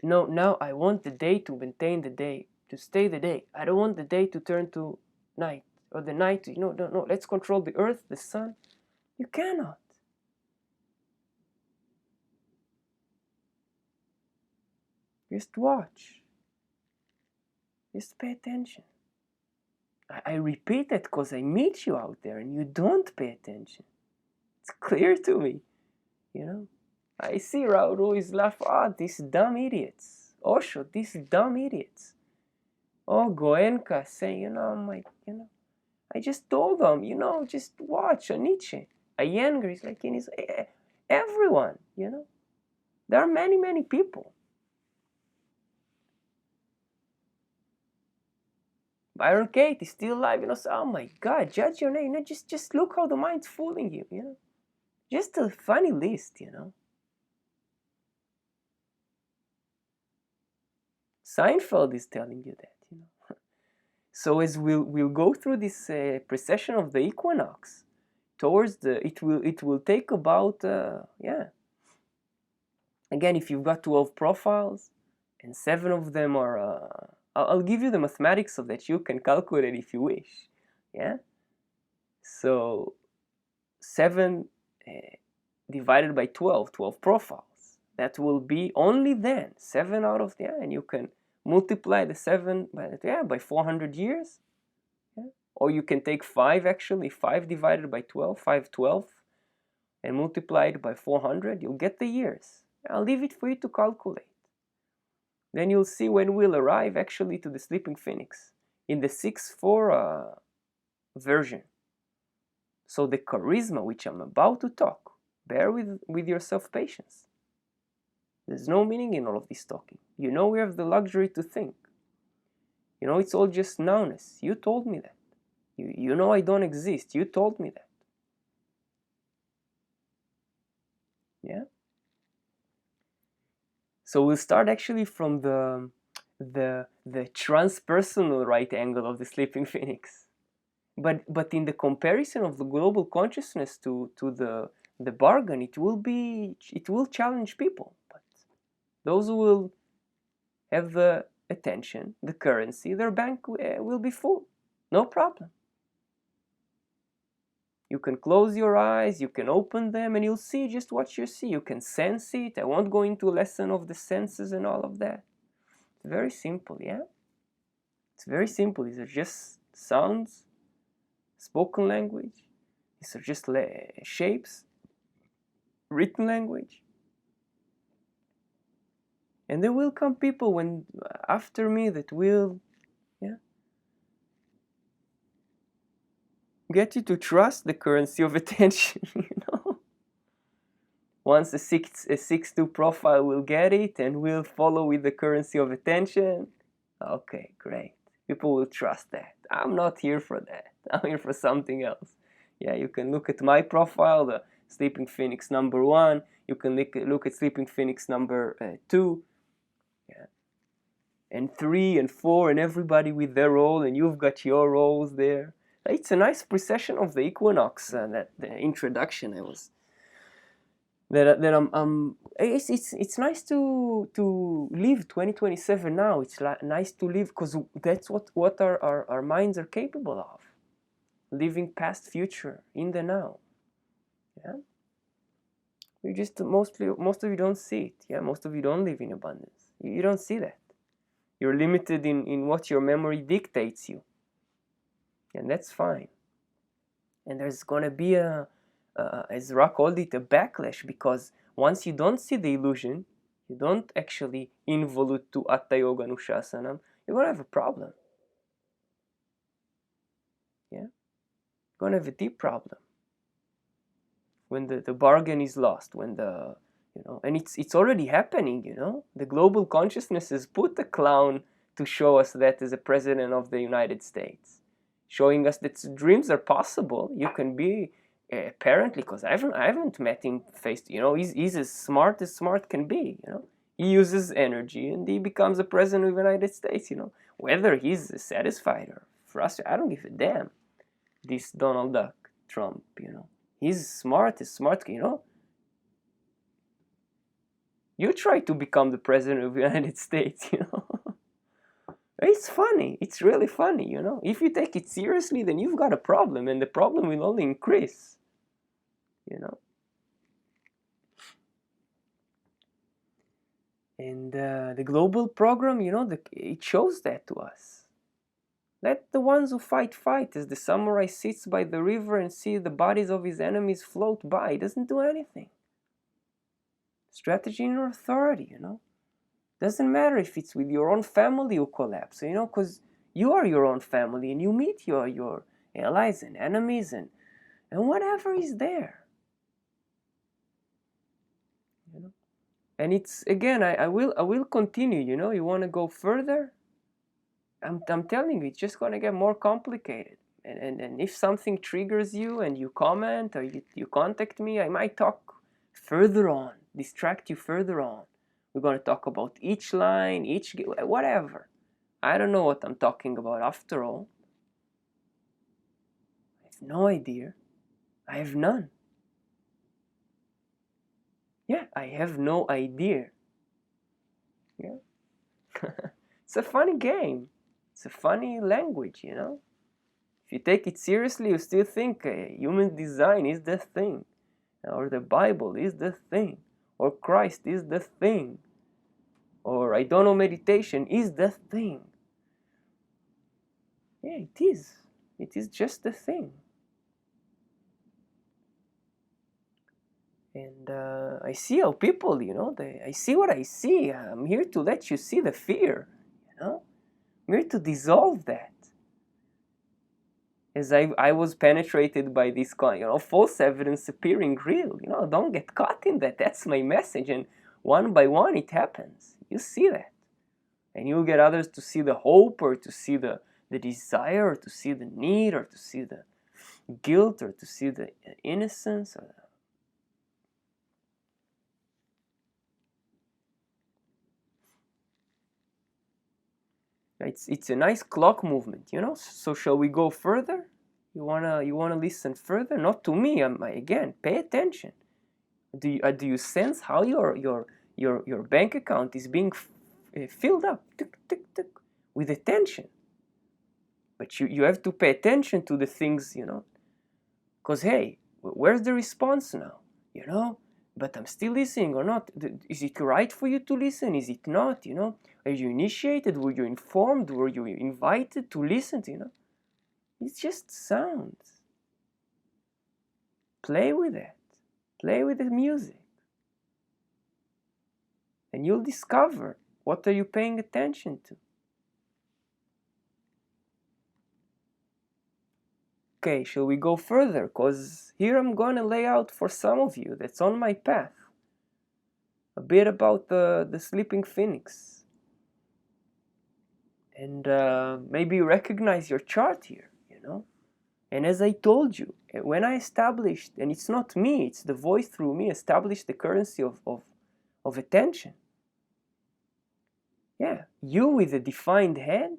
No, now I want the day to maintain the day, to stay the day. I don't want the day to turn to night, or the night to, no, let's control the earth, the sun. You cannot. Just watch. Just pay attention. I repeat that because I meet you out there and you don't pay attention. It's clear to me, you know. I see Rauru is laughing, these dumb idiots. Osho, these dumb idiots. Oh, Goenka saying, I just told them, just watch Nietzsche. Iyengar is like in his, everyone, There are many, many people. Byron Kate is still alive, so, oh my God, judge your name, just look how the mind's fooling you, Just a funny list, Seinfeld is telling you that, So as we'll go through this precession of the equinox, towards it will take about Again, if you've got 12 profiles, and 7 of them are I'll give you the mathematics of that. You can calculate if you wish. Yeah. So 7 divided by 12 profiles. That will be only then 7 out of and you can multiply the 7 by 400 years. Yeah. Or you can take 5 actually, 5 divided by 12, 5/12, and multiply it by 400. You'll get the years. I'll leave it for you to calculate. Then you'll see when we'll arrive actually to the sleeping phoenix in the 6/4 version. So the charisma which I'm about to talk, bear with yourself patience. There's no meaning in all of this talking. We have the luxury to think. You know, it's all just nowness. You told me that. You know I don't exist. You told me that. Yeah. So we'll start actually from the transpersonal right angle of the sleeping phoenix. But in the comparison of the global consciousness to the bargain, it will challenge people. But those who will have the attention, the currency, their bank will be full. No problem. You can close your eyes, you can open them, and you'll see just what you see. You can sense it. I won't go into a lesson of the senses and all of that. It's very simple, yeah? It's very simple. These are just sounds, spoken language. These are just shapes, written language. And there will come people after me that will, yeah, get you to trust the currency of attention, you know? Once a 6'2" profile will get it and will follow with the currency of attention, okay, great. People will trust that. I'm not here for that. I'm here for something else. Yeah, you can look at my profile, the Sleeping Phoenix number 1. You can look at Sleeping Phoenix number 2. Yeah. And 3 and 4, and everybody with their role, and you've got your roles there. It's a nice precession of the equinox, that the introduction I was. It's nice to live 2027 now. It's nice to live because that's what our minds are capable of. Living past, future, in the now. Yeah. You just most of you don't see it. Yeah, most of you don't live in abundance. You don't see that. You're limited in what your memory dictates you, and that's fine. And there's gonna be as Ra called it, a backlash, because once you don't see the illusion, you don't actually involute to Atta Yoga Nushasanam, you're gonna have a problem. Yeah, you're gonna have a deep problem when the bargain is lost, when and it's already happening. The global consciousness has put the clown to show us that as a president of the United States, showing us that dreams are possible. You can be apparently, because I haven't met him face. He's as smart can be. He uses energy and he becomes a president of the United States. Whether he's satisfied or frustrated, I don't give a damn. This Donald Duck Trump, he's smart. You try to become the president of the United States. It's funny. It's really funny. If you take it seriously, then you've got a problem, and the problem will only increase. And the global program, it shows that to us. Let the ones who fight, as the samurai sits by the river and sees the bodies of his enemies float by. He doesn't do anything. Strategy and authority, Doesn't matter if it's with your own family you collapse, because you are your own family and you meet your allies and enemies and whatever is there. And it's, again, I will continue, you want to go further? I'm telling you, it's just going to get more complicated. And if something triggers you and you comment or you contact me, I might talk further on, distract you further on. We're going to talk about each line, whatever. I don't know what I'm talking about after all. I have no idea. I have none. Yeah, I have no idea. Yeah. It's a funny game. It's a funny language, If you take it seriously, you still think human design is the thing, or the Bible is the thing, or Christ is the thing, or I don't know, meditation is the thing. Yeah, it is. It is just the thing. And I see how people, I see what I see. I'm here to let you see the fear, I'm here to dissolve that. As I was penetrated by this kind, false evidence appearing real. Don't get caught in that. That's my message. And one by one, it happens. You see that. And you'll get others to see the hope, or to see the desire, or to see the need, or to see the guilt, or to see the innocence. It's a nice clock movement, you know. So shall we go further? You wanna listen further? Not to me. Again, pay attention. Do you sense how your bank account is being filled up, tick, tick, tick, with attention? But you have to pay attention to the things, you know. Because hey, where's the response now? You know, but I'm still listening or not? Is it right for you to listen? Is it not? You know, are you initiated? Were you informed? Were you invited to listen to? You know, it's just sounds. Play with it. Play with the music, and you'll discover what are you paying attention to. Okay, shall we go further? Because here I'm going to lay out for some of you that's on my path a bit about the sleeping phoenix. And maybe you recognize your chart here, you know? And as I told you, when I established, and it's not me, it's the voice through me, established the currency of attention. Yeah, you with a defined head,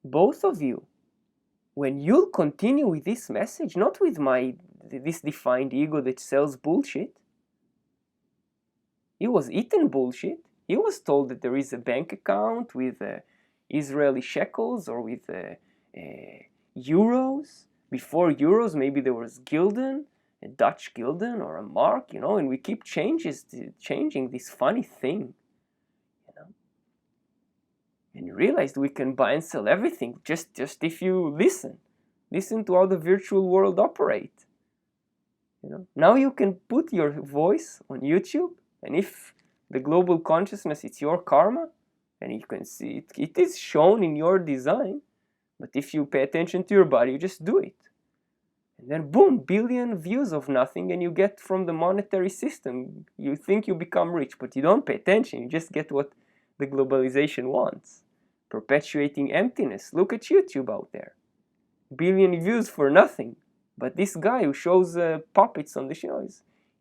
both of you, when you'll continue with this message, not with this defined ego that sells bullshit. He was eaten bullshit. He was told that there is a bank account with Israeli shekels or with euros. Before euros, maybe there was gulden, a Dutch gulden or a mark, you know, and we keep changing this funny thing, you know. And you realized we can buy and sell everything just if you listen to how the virtual world operates. You know, now you can put your voice on YouTube, and if the global consciousness, it's your karma, and you can see it is shown in your design. But if you pay attention to your body, you just do it. And then boom, billion views of nothing, and you get from the monetary system. You think you become rich, but you don't pay attention. You just get what the globalization wants. Perpetuating emptiness. Look at YouTube out there. Billion views for nothing. But this guy who shows puppets on the show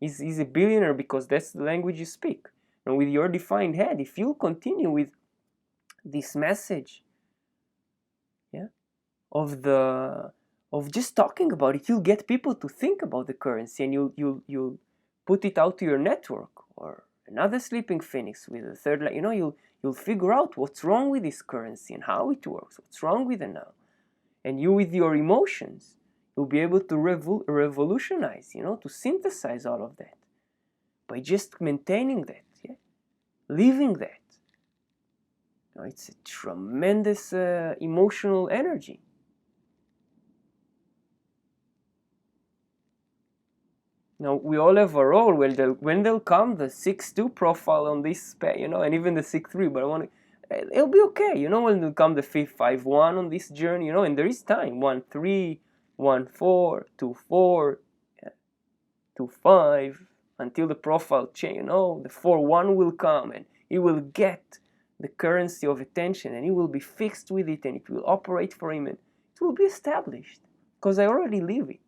he's a billionaire because that's the language you speak. And with your defined head, if you continue with this message, yeah, of just talking about it, you'll get people to think about the currency, and you'll put it out to your network, or another sleeping phoenix with a third, you know, you'll figure out what's wrong with this currency and how it works, what's wrong with it now. And you with your emotions, you'll be able to revolutionize, you know, to synthesize all of that by just maintaining that, yeah, living that. You know, it's a tremendous emotional energy. Now, we all have a role. When they'll come, the 6-2 profile on this, you know, and even the 6-3, but I want to, it'll be okay, you know, when they'll come the 5-1 on this journey, you know, and there is time, 1-3, 1-4, 2-4, 2-5, until the profile change, you know, the 4-1 will come, and he will get the currency of attention, and he will be fixed with it, and it will operate for him, and it will be established, because I already live it.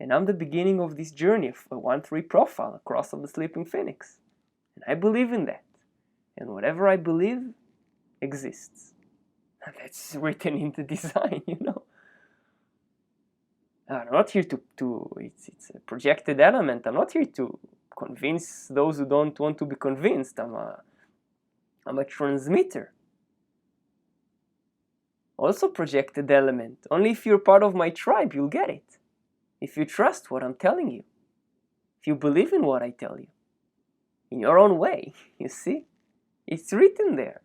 And I'm the beginning of this journey of a 1-3 profile across of the sleeping phoenix. And I believe in that. And whatever I believe exists. And that's written in the design, you know. I'm not here it's a projected element. I'm not here to convince those who don't want to be convinced. I'm a transmitter. Also projected element. Only if you're part of my tribe, you'll get it. If you trust what I'm telling you, if you believe in what I tell you, in your own way, you see? It's written there.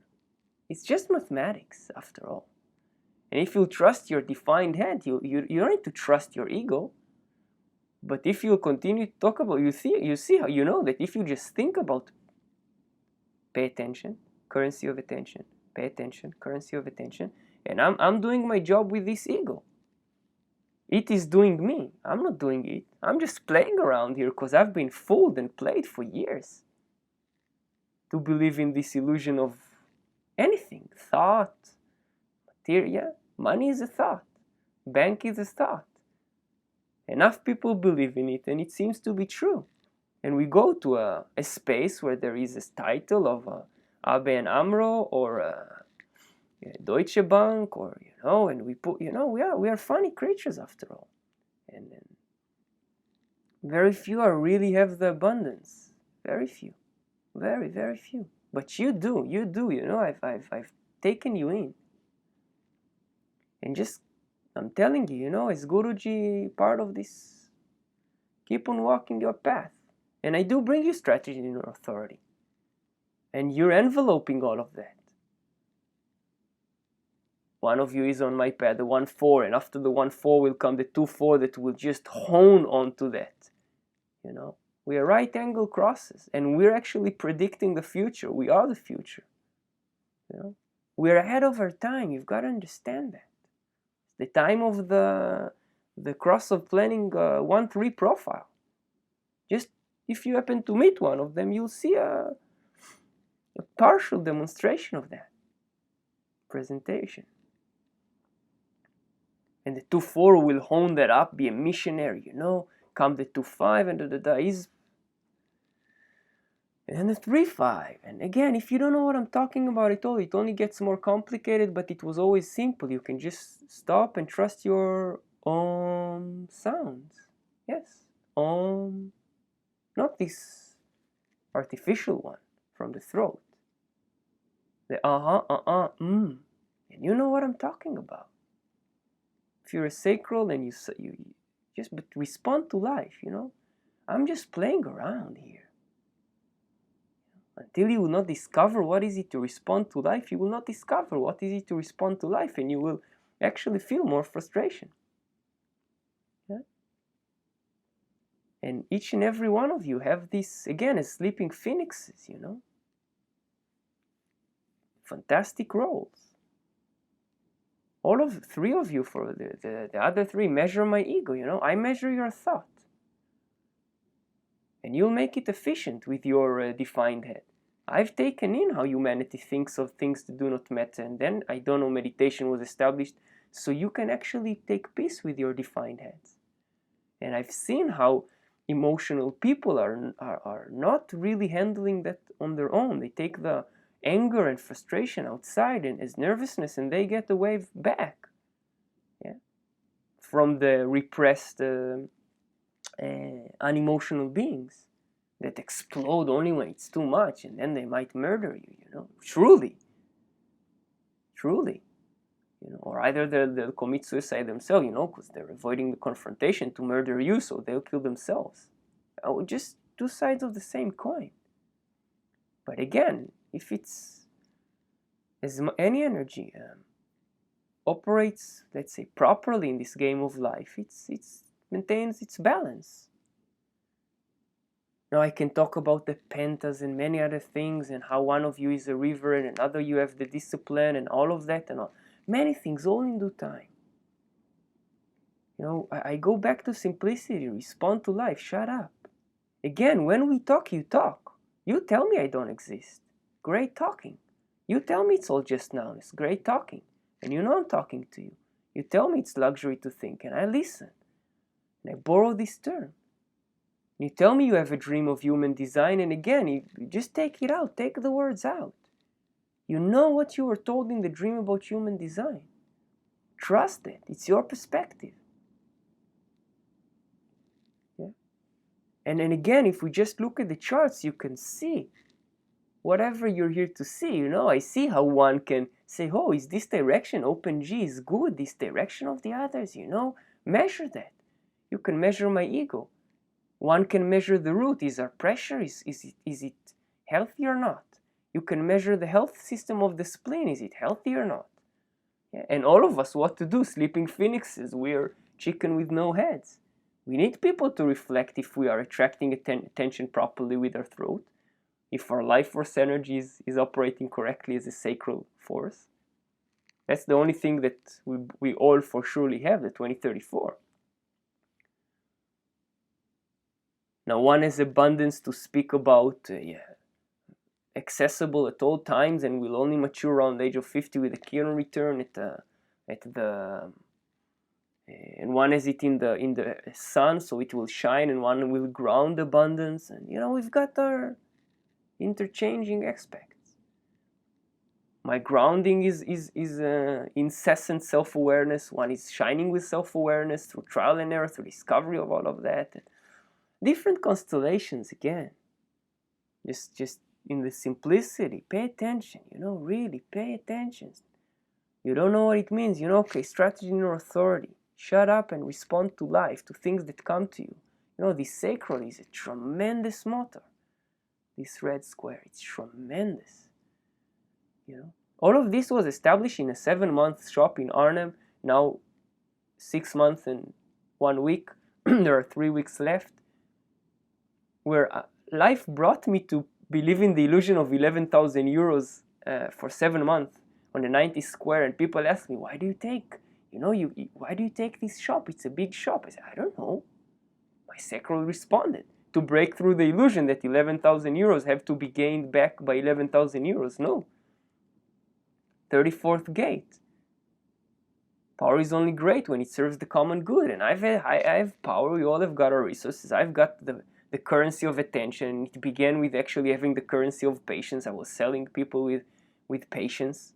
It's just mathematics, after all. And if you trust your defined head, you don't need to trust your ego. But if you continue to talk about, you see how you know that if you just think about pay attention, currency of attention, pay attention, currency of attention, and I'm doing my job with this ego. It is doing me. I'm not doing it. I'm just playing around here because I've been fooled and played for years to believe in this illusion of anything, thought, material. Money is a thought, bank is a thought. Enough people believe in it and it seems to be true. And we go to a space where there is a title of ABN AMRO or Deutsche Bank, or and we put, we are funny creatures after all, and very few are really have the abundance. Very few, very very few. But you do. I've taken you in, and just I'm telling you, as Guruji, part of this, keep on walking your path. And I do bring you strategy in your authority. And you're enveloping all of that. One of you is on my path, the 1-4, and after the 1-4 will come the 2-4 that will just hone onto that. We are right angle crosses, and we're actually predicting the future. We are the future. We're ahead of our time. You've got to understand that. The time of the cross of planning 1-3 profile. Just if you happen to meet one of them, you'll see a partial demonstration of that presentation. And the 2-4 will hone that up, be a missionary, come the 2-5 and and then the 3-5. And again, if you don't know what I'm talking about at all, it only gets more complicated, but it was always simple. You can just stop and trust your sounds. Yes, not this artificial one from the throat. The and you know what I'm talking about. If you're a sacral and you just respond to life, I'm just playing around here. Until you will not discover what is it to respond to life, you will not discover what is it to respond to life, and you will actually feel more frustration. Yeah? And each and every one of you have this, again, as sleeping phoenixes, fantastic roles. All of 3 of you, for the other 3, measure my ego, I measure your thought. And you'll make it efficient with your defined head. I've taken in how humanity thinks of things that do not matter, and then meditation was established, so you can actually take peace with your defined heads. And I've seen how emotional people are not really handling that on their own. They take the anger and frustration outside and as nervousness, and they get the wave back, from the repressed unemotional beings that explode only when it's too much, and then they might murder you, truly, or either they'll commit suicide themselves, because they're avoiding the confrontation to murder you, so they'll kill themselves. Just 2 sides of the same coin. But again, if it's as any energy operates, let's say, properly in this game of life, it maintains its balance. Now I can talk about the pentas and many other things, and how one of you is a river and another you have the discipline and all of that, and many things, all in due time. I go back to simplicity, respond to life, shut up. Again, when we talk, you talk. You tell me I don't exist. Great talking. You tell me it's all just nouns. Great talking. And I'm talking to you. You tell me it's luxury to think, and I listen. And I borrow this term. You tell me you have a dream of human design, and again, you just take it out. Take the words out. You know what you were told in the dream about human design. Trust it. It's your perspective. Yeah? And again, if we just look at the charts, you can see whatever you're here to see. I see how one can say, oh, is this direction, open G is good, this direction of the others, measure that. You can measure my ego. One can measure the root. Is there pressure? Is it healthy or not? You can measure the health system of the spleen. Is it healthy or not? Yeah. And all of us, what to do? Sleeping phoenixes. We're chicken with no heads. We need people to reflect if we are attracting attention properly with our throat, if our life force energy is operating correctly as a sacral force. That's the only thing that we all for surely have, the 2034. Now one has abundance to speak about accessible at all times and will only mature around the age of 50 with a Chiron return and one has it in the sun, so it will shine, and one will ground abundance, and we've got our interchanging aspects. My grounding is incessant self-awareness. One is shining with self-awareness through trial and error, through discovery of all of that. Different constellations again. Just in the simplicity, pay attention. Really pay attention. You don't know what it means. Okay, strategy or authority. Shut up and respond to life, to things that come to you. This sacral is a tremendous motor. This red square, it's tremendous. All of this was established in a 7-month shop in Arnhem. Now 6 months and 1 week. There are 3 weeks left. Where life brought me to believe in the illusion of 11,000 euros for 7 months on the 90 square, and people ask me, why do you take this shop? It's a big shop. I said, I don't know. My sacral responded to break through the illusion that 11,000 euros have to be gained back by 11,000 euros. No. 34th gate. Power is only great when it serves the common good, and I have power. We all have got our resources. I've got the currency of attention. It began with actually having the currency of patience. I was selling people with patience.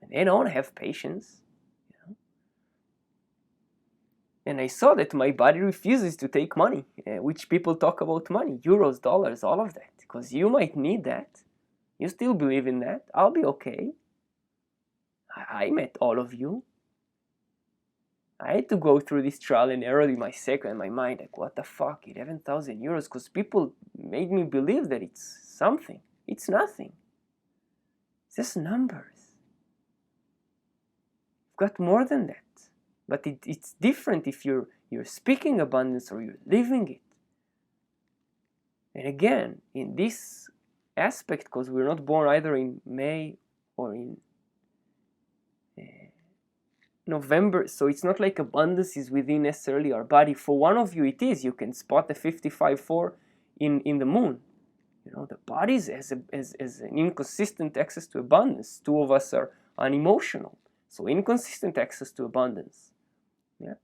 And they don't have patience. And I saw that my body refuses to take money, which people talk about money, euros, dollars, all of that. Because you might need that. You still believe in that. I'll be okay. I met all of you. I had to go through this trial and error in my sacral and my mind, like, what the fuck, 11,000 euros? Because people made me believe that it's something. It's nothing. It's just numbers. You've got more than that. But it's different if you're speaking abundance or you're living it. And again, in this aspect, because we're not born either in May or in November, so it's not like abundance is within necessarily our body. For one of you it is. You can spot the 55-4 in the moon. The body has an inconsistent access to abundance. 2 of us are unemotional, so inconsistent access to abundance. Yeah.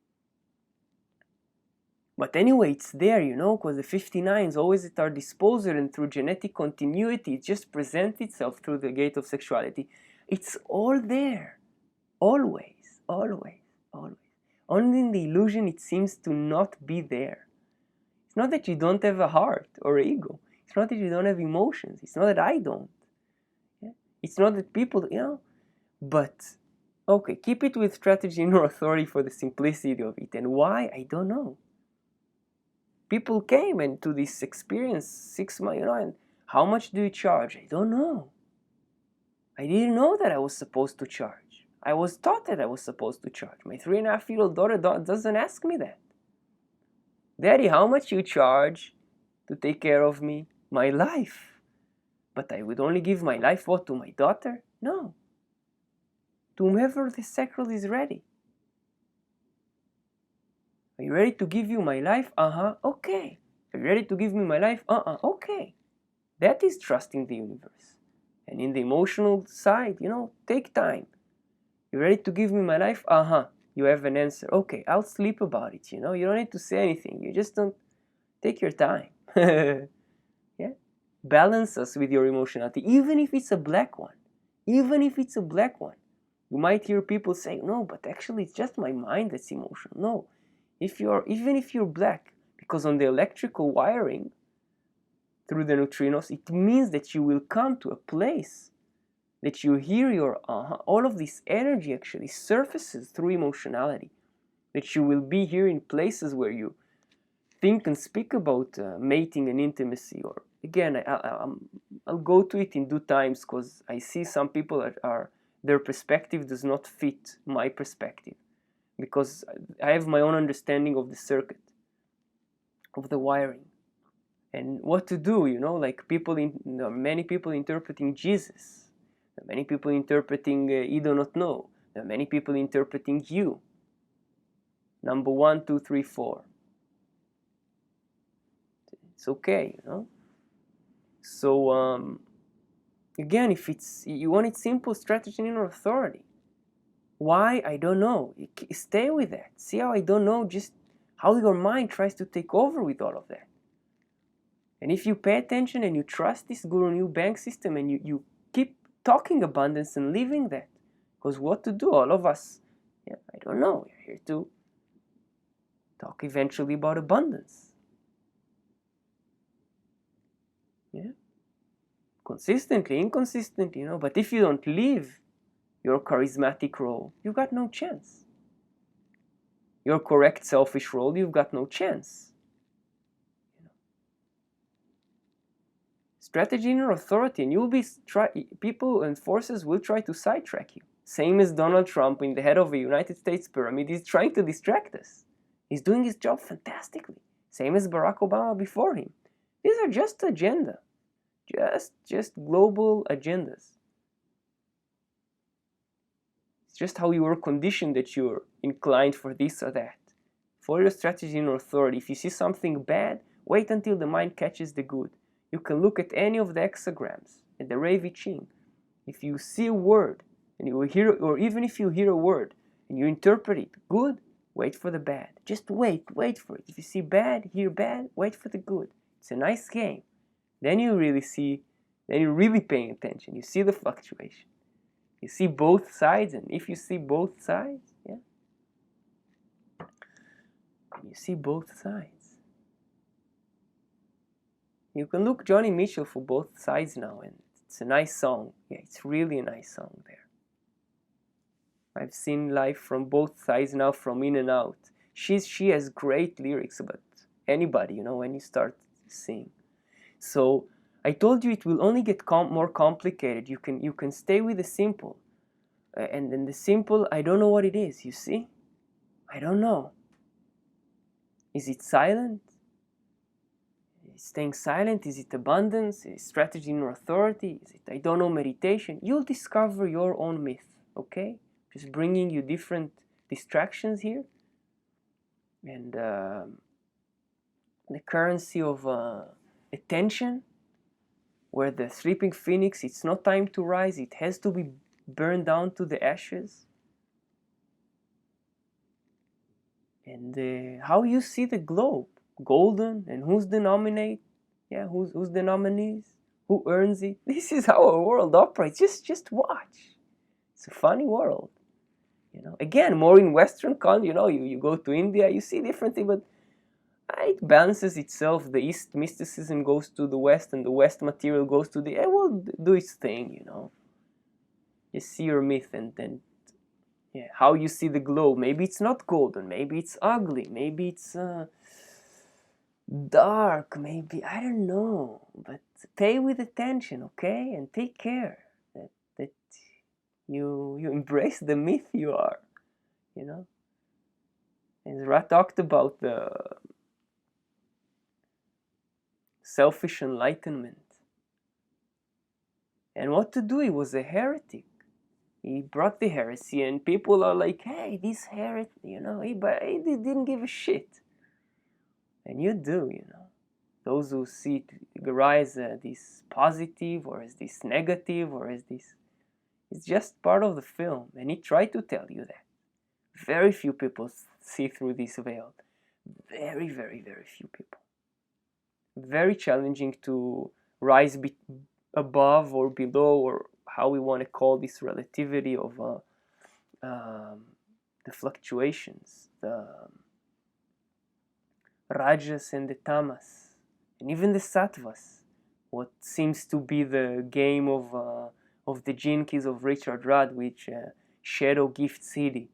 But anyway, it's there, because the 59 is always at our disposal, and through genetic continuity, it just presents itself through the gate of sexuality. It's all there, always. Always, always. Only in the illusion it seems to not be there. It's not that you don't have a heart or ego. It's not that you don't have emotions. It's not that I don't. Yeah? It's not that people, But, okay, keep it with strategy and authority for the simplicity of it. And why? I don't know. People came into this experience 6 months, and how much do you charge? I don't know. I didn't know that I was supposed to charge. I was taught that I was supposed to charge. My 3.5-year-old daughter doesn't ask me that. Daddy, how much you charge to take care of me? My life. But I would only give my life, what, to my daughter? No. To whomever the sacral is ready. Are you ready to give you my life? Okay. Are you ready to give me my life? Okay. That is trusting the universe. And in the emotional side, take time. You ready to give me my life? You have an answer. Okay, I'll sleep about it, You don't need to say anything. You just don't take your time. Yeah? Balance us with your emotionality, even if it's a black one. Even if it's a black one. You might hear people say, no, but actually it's just my mind that's emotional. No. Even if you're black, because on the electrical wiring through the neutrinos, it means that you will come to a place that you hear your all of this energy actually surfaces through emotionality. That you will be here in places where you think and speak about mating and intimacy. Or again, I'll go to it in due times, because I see some people their perspective does not fit my perspective, because I have my own understanding of the circuit, of the wiring, and what to do. Like many people interpreting Jesus. There are many people interpreting you do not know. There are many people interpreting you. Number 1, 2, 3, 4. It's okay, So Again, if you want it simple, strategy and inner authority. Why? I don't know. Stay with that. See how I don't know, just how your mind tries to take over with all of that. And if you pay attention and you trust this Guru New Bank system and you keep talking abundance and living that, because what to do, all of us, I don't know, we're here to talk eventually about abundance. Yeah, consistently, inconsistently, but if you don't live your charismatic role, you've got no chance. Your correct selfish role, you've got no chance. Strategy and authority, and you'll be people and forces will try to sidetrack you. Same as Donald Trump in the head of the United States pyramid, he's trying to distract us. He's doing his job fantastically. Same as Barack Obama before him. These are just agenda, just global agendas. It's just how you were conditioned that you're inclined for this or that. For your strategy and authority, if you see something bad, wait until the mind catches the good. You can look at any of the hexagrams at the Ravi Ching. If you see a word, and you hear, or even if you hear a word and you interpret it good, wait for the bad. Just wait for it. If you see bad, hear bad, wait for the good. It's a nice game. Then you really see, then you're really paying attention. You see the fluctuation. You see both sides, and if you see both sides, you see both sides. You can look Johnny Mitchell for both sides now, and it's a nice song. Yeah, it's really a nice song there. I've seen life from both sides now, from in and out. She has great lyrics about anybody, when you start singing. So I told you it will only get more complicated. You can stay with the simple, and then the simple, I don't know what it is. You see, I don't know. Is it silent? Staying silent? Is it abundance? Is it strategy and authority? Is it, I don't know, meditation? You'll discover your own myth, okay? Just bringing you different distractions here. And the currency of attention, where the sleeping phoenix, it's not time to rise, it has to be burned down to the ashes. And how you see the globe, golden, and who's the nominate, who's the nominees, who earns it. This is how our world operates. Just watch. It's a funny world. Again, more in Western country, you go to India, you see different things, but it balances itself. The East mysticism goes to the West, and the West material goes to the, it will do its thing, You see your myth, and then, how you see the globe. Maybe it's not golden, maybe it's ugly, maybe it's dark, maybe, I don't know, but pay with attention, okay, and take care that you embrace the myth you are, And Ra talked about the selfish enlightenment and what to do. He was a heretic. He brought the heresy, and people are like, hey, this heretic, but he didn't give a shit. And you do, Those who see Ra as this positive, or as this negative, or as this, it's just part of the film, and he tried to tell you that. Very few people see through this veil. Very, very, very few people. Very challenging to rise above or below, or how we want to call this relativity of the fluctuations, the rajas and the tamas, and even the sattvas. What seems to be the game of the jinkies of Richard Rudd, which Shadow Gift City.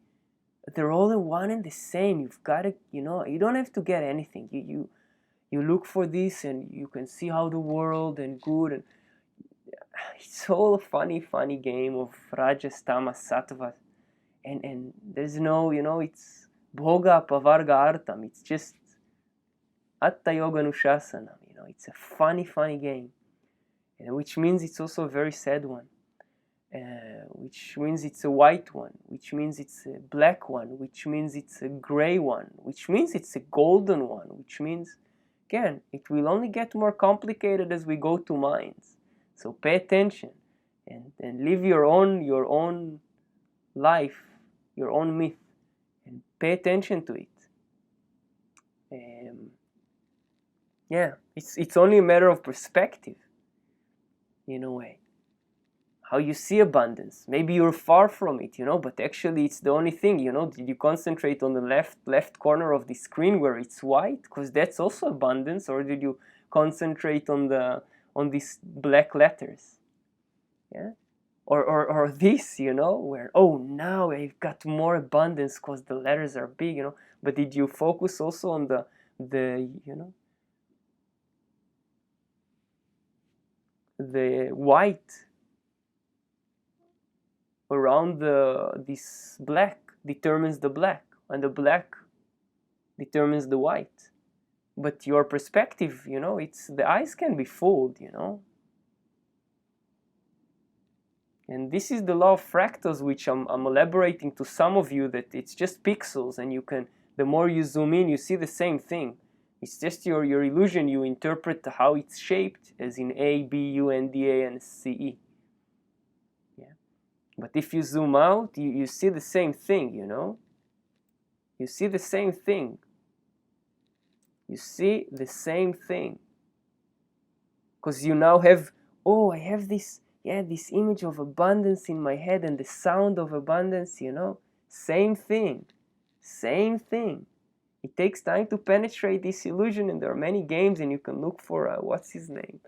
They're all one and the same. You've got to, you don't have to get anything. You look for this, and you can see how the world and good, and it's all a funny game of rajas, tamas, sattvas, and there's no, it's bhoga, pavarga, artam. It's just atta yoga nushasanam. It's a funny game, and which means it's also a very sad one. Which means it's a white one, which means it's a black one, which means it's a gray one, which means it's a golden one, which means, again, it will only get more complicated as we go to minds. So pay attention. and live your own life, your own myth, and pay attention to it. Yeah, it's only a matter of perspective, in a way. How you see abundance. Maybe you're far from it, but actually it's the only thing, Did you concentrate on the left corner of the screen where it's white? Because that's also abundance. Or did you concentrate on these black letters? Yeah. Or this, where, oh, now I've got more abundance because the letters are big, But did you focus also on the white around this black determines the black, and the black determines the white. But your perspective, it's the eyes can be fooled, And this is the law of fractals, which I'm elaborating to some of you, that it's just pixels, and the more you zoom in, you see the same thing. It's just your illusion. You interpret how it's shaped as in A, B, U, N, D, A, and C, E. But if you zoom out, you see the same thing, You see the same thing. You see the same thing. Because you now have, I have this image of abundance in my head and the sound of abundance, Same thing. Same thing. It takes time to penetrate this illusion, and there are many games, and you can look for, what's his name?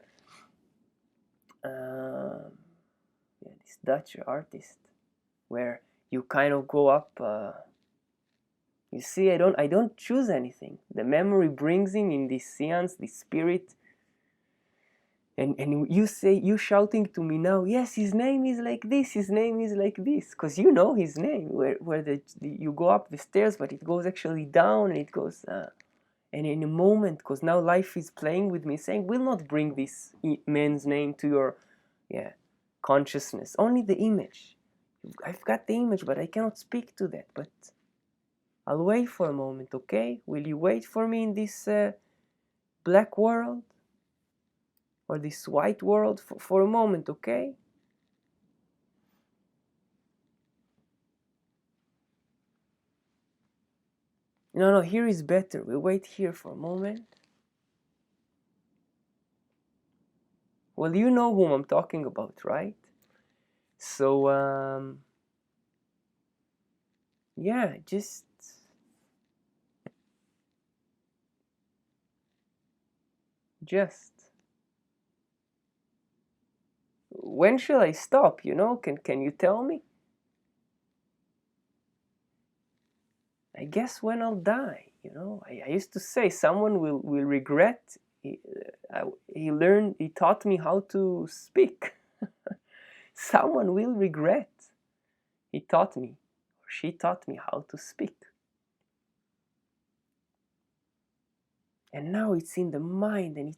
This Dutch artist, where you kind of go up. You see, I don't choose anything. The memory brings in this seance, this spirit, and you shouting to me now, yes, his name is like this, his name is like this, because you know his name, where you go up the stairs, but it goes actually down, and it goes, and in a moment, because now life is playing with me, saying, will not bring this man's name to your consciousness, only the image. I've got the image, but I cannot speak to that, but I'll wait for a moment, okay? Will you wait for me in this black world? Or this white world for a moment, okay? No, here is better. We'll wait here for a moment. Well, you know whom I'm talking about, right? So, yeah, just when shall I stop, Can you tell me? I guess when I'll die, I used to say someone will regret. He taught me how to speak. Someone will regret. He taught me, or she taught me how to speak. And now it's in the mind, and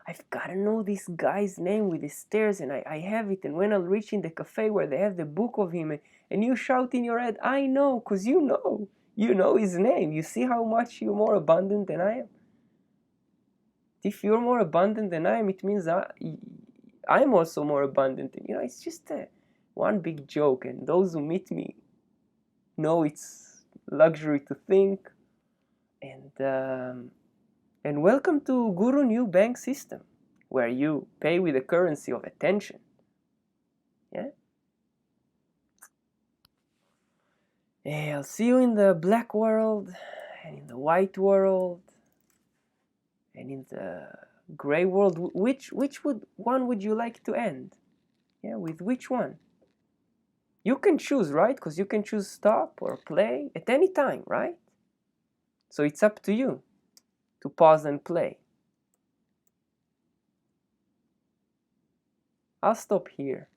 I've got to know this guy's name with the stairs, and I have it. And when I'll reach in the cafe where they have the book of him, and you shout in your head, I know, because you know his name. You see how much you're more abundant than I am? If you're more abundant than I am, it means I'm also more abundant. It's just one big joke, and those who meet me know it's luxury to think. And welcome to Guru New Bank System, where you pay with the currency of attention. Yeah? I'll see you in the black world, and in the white world, and in the gray world. Which one would you like to end? Yeah, with which one? You can choose, right? Because you can choose stop or play at any time, right? So it's up to you to pause and play. I'll stop here.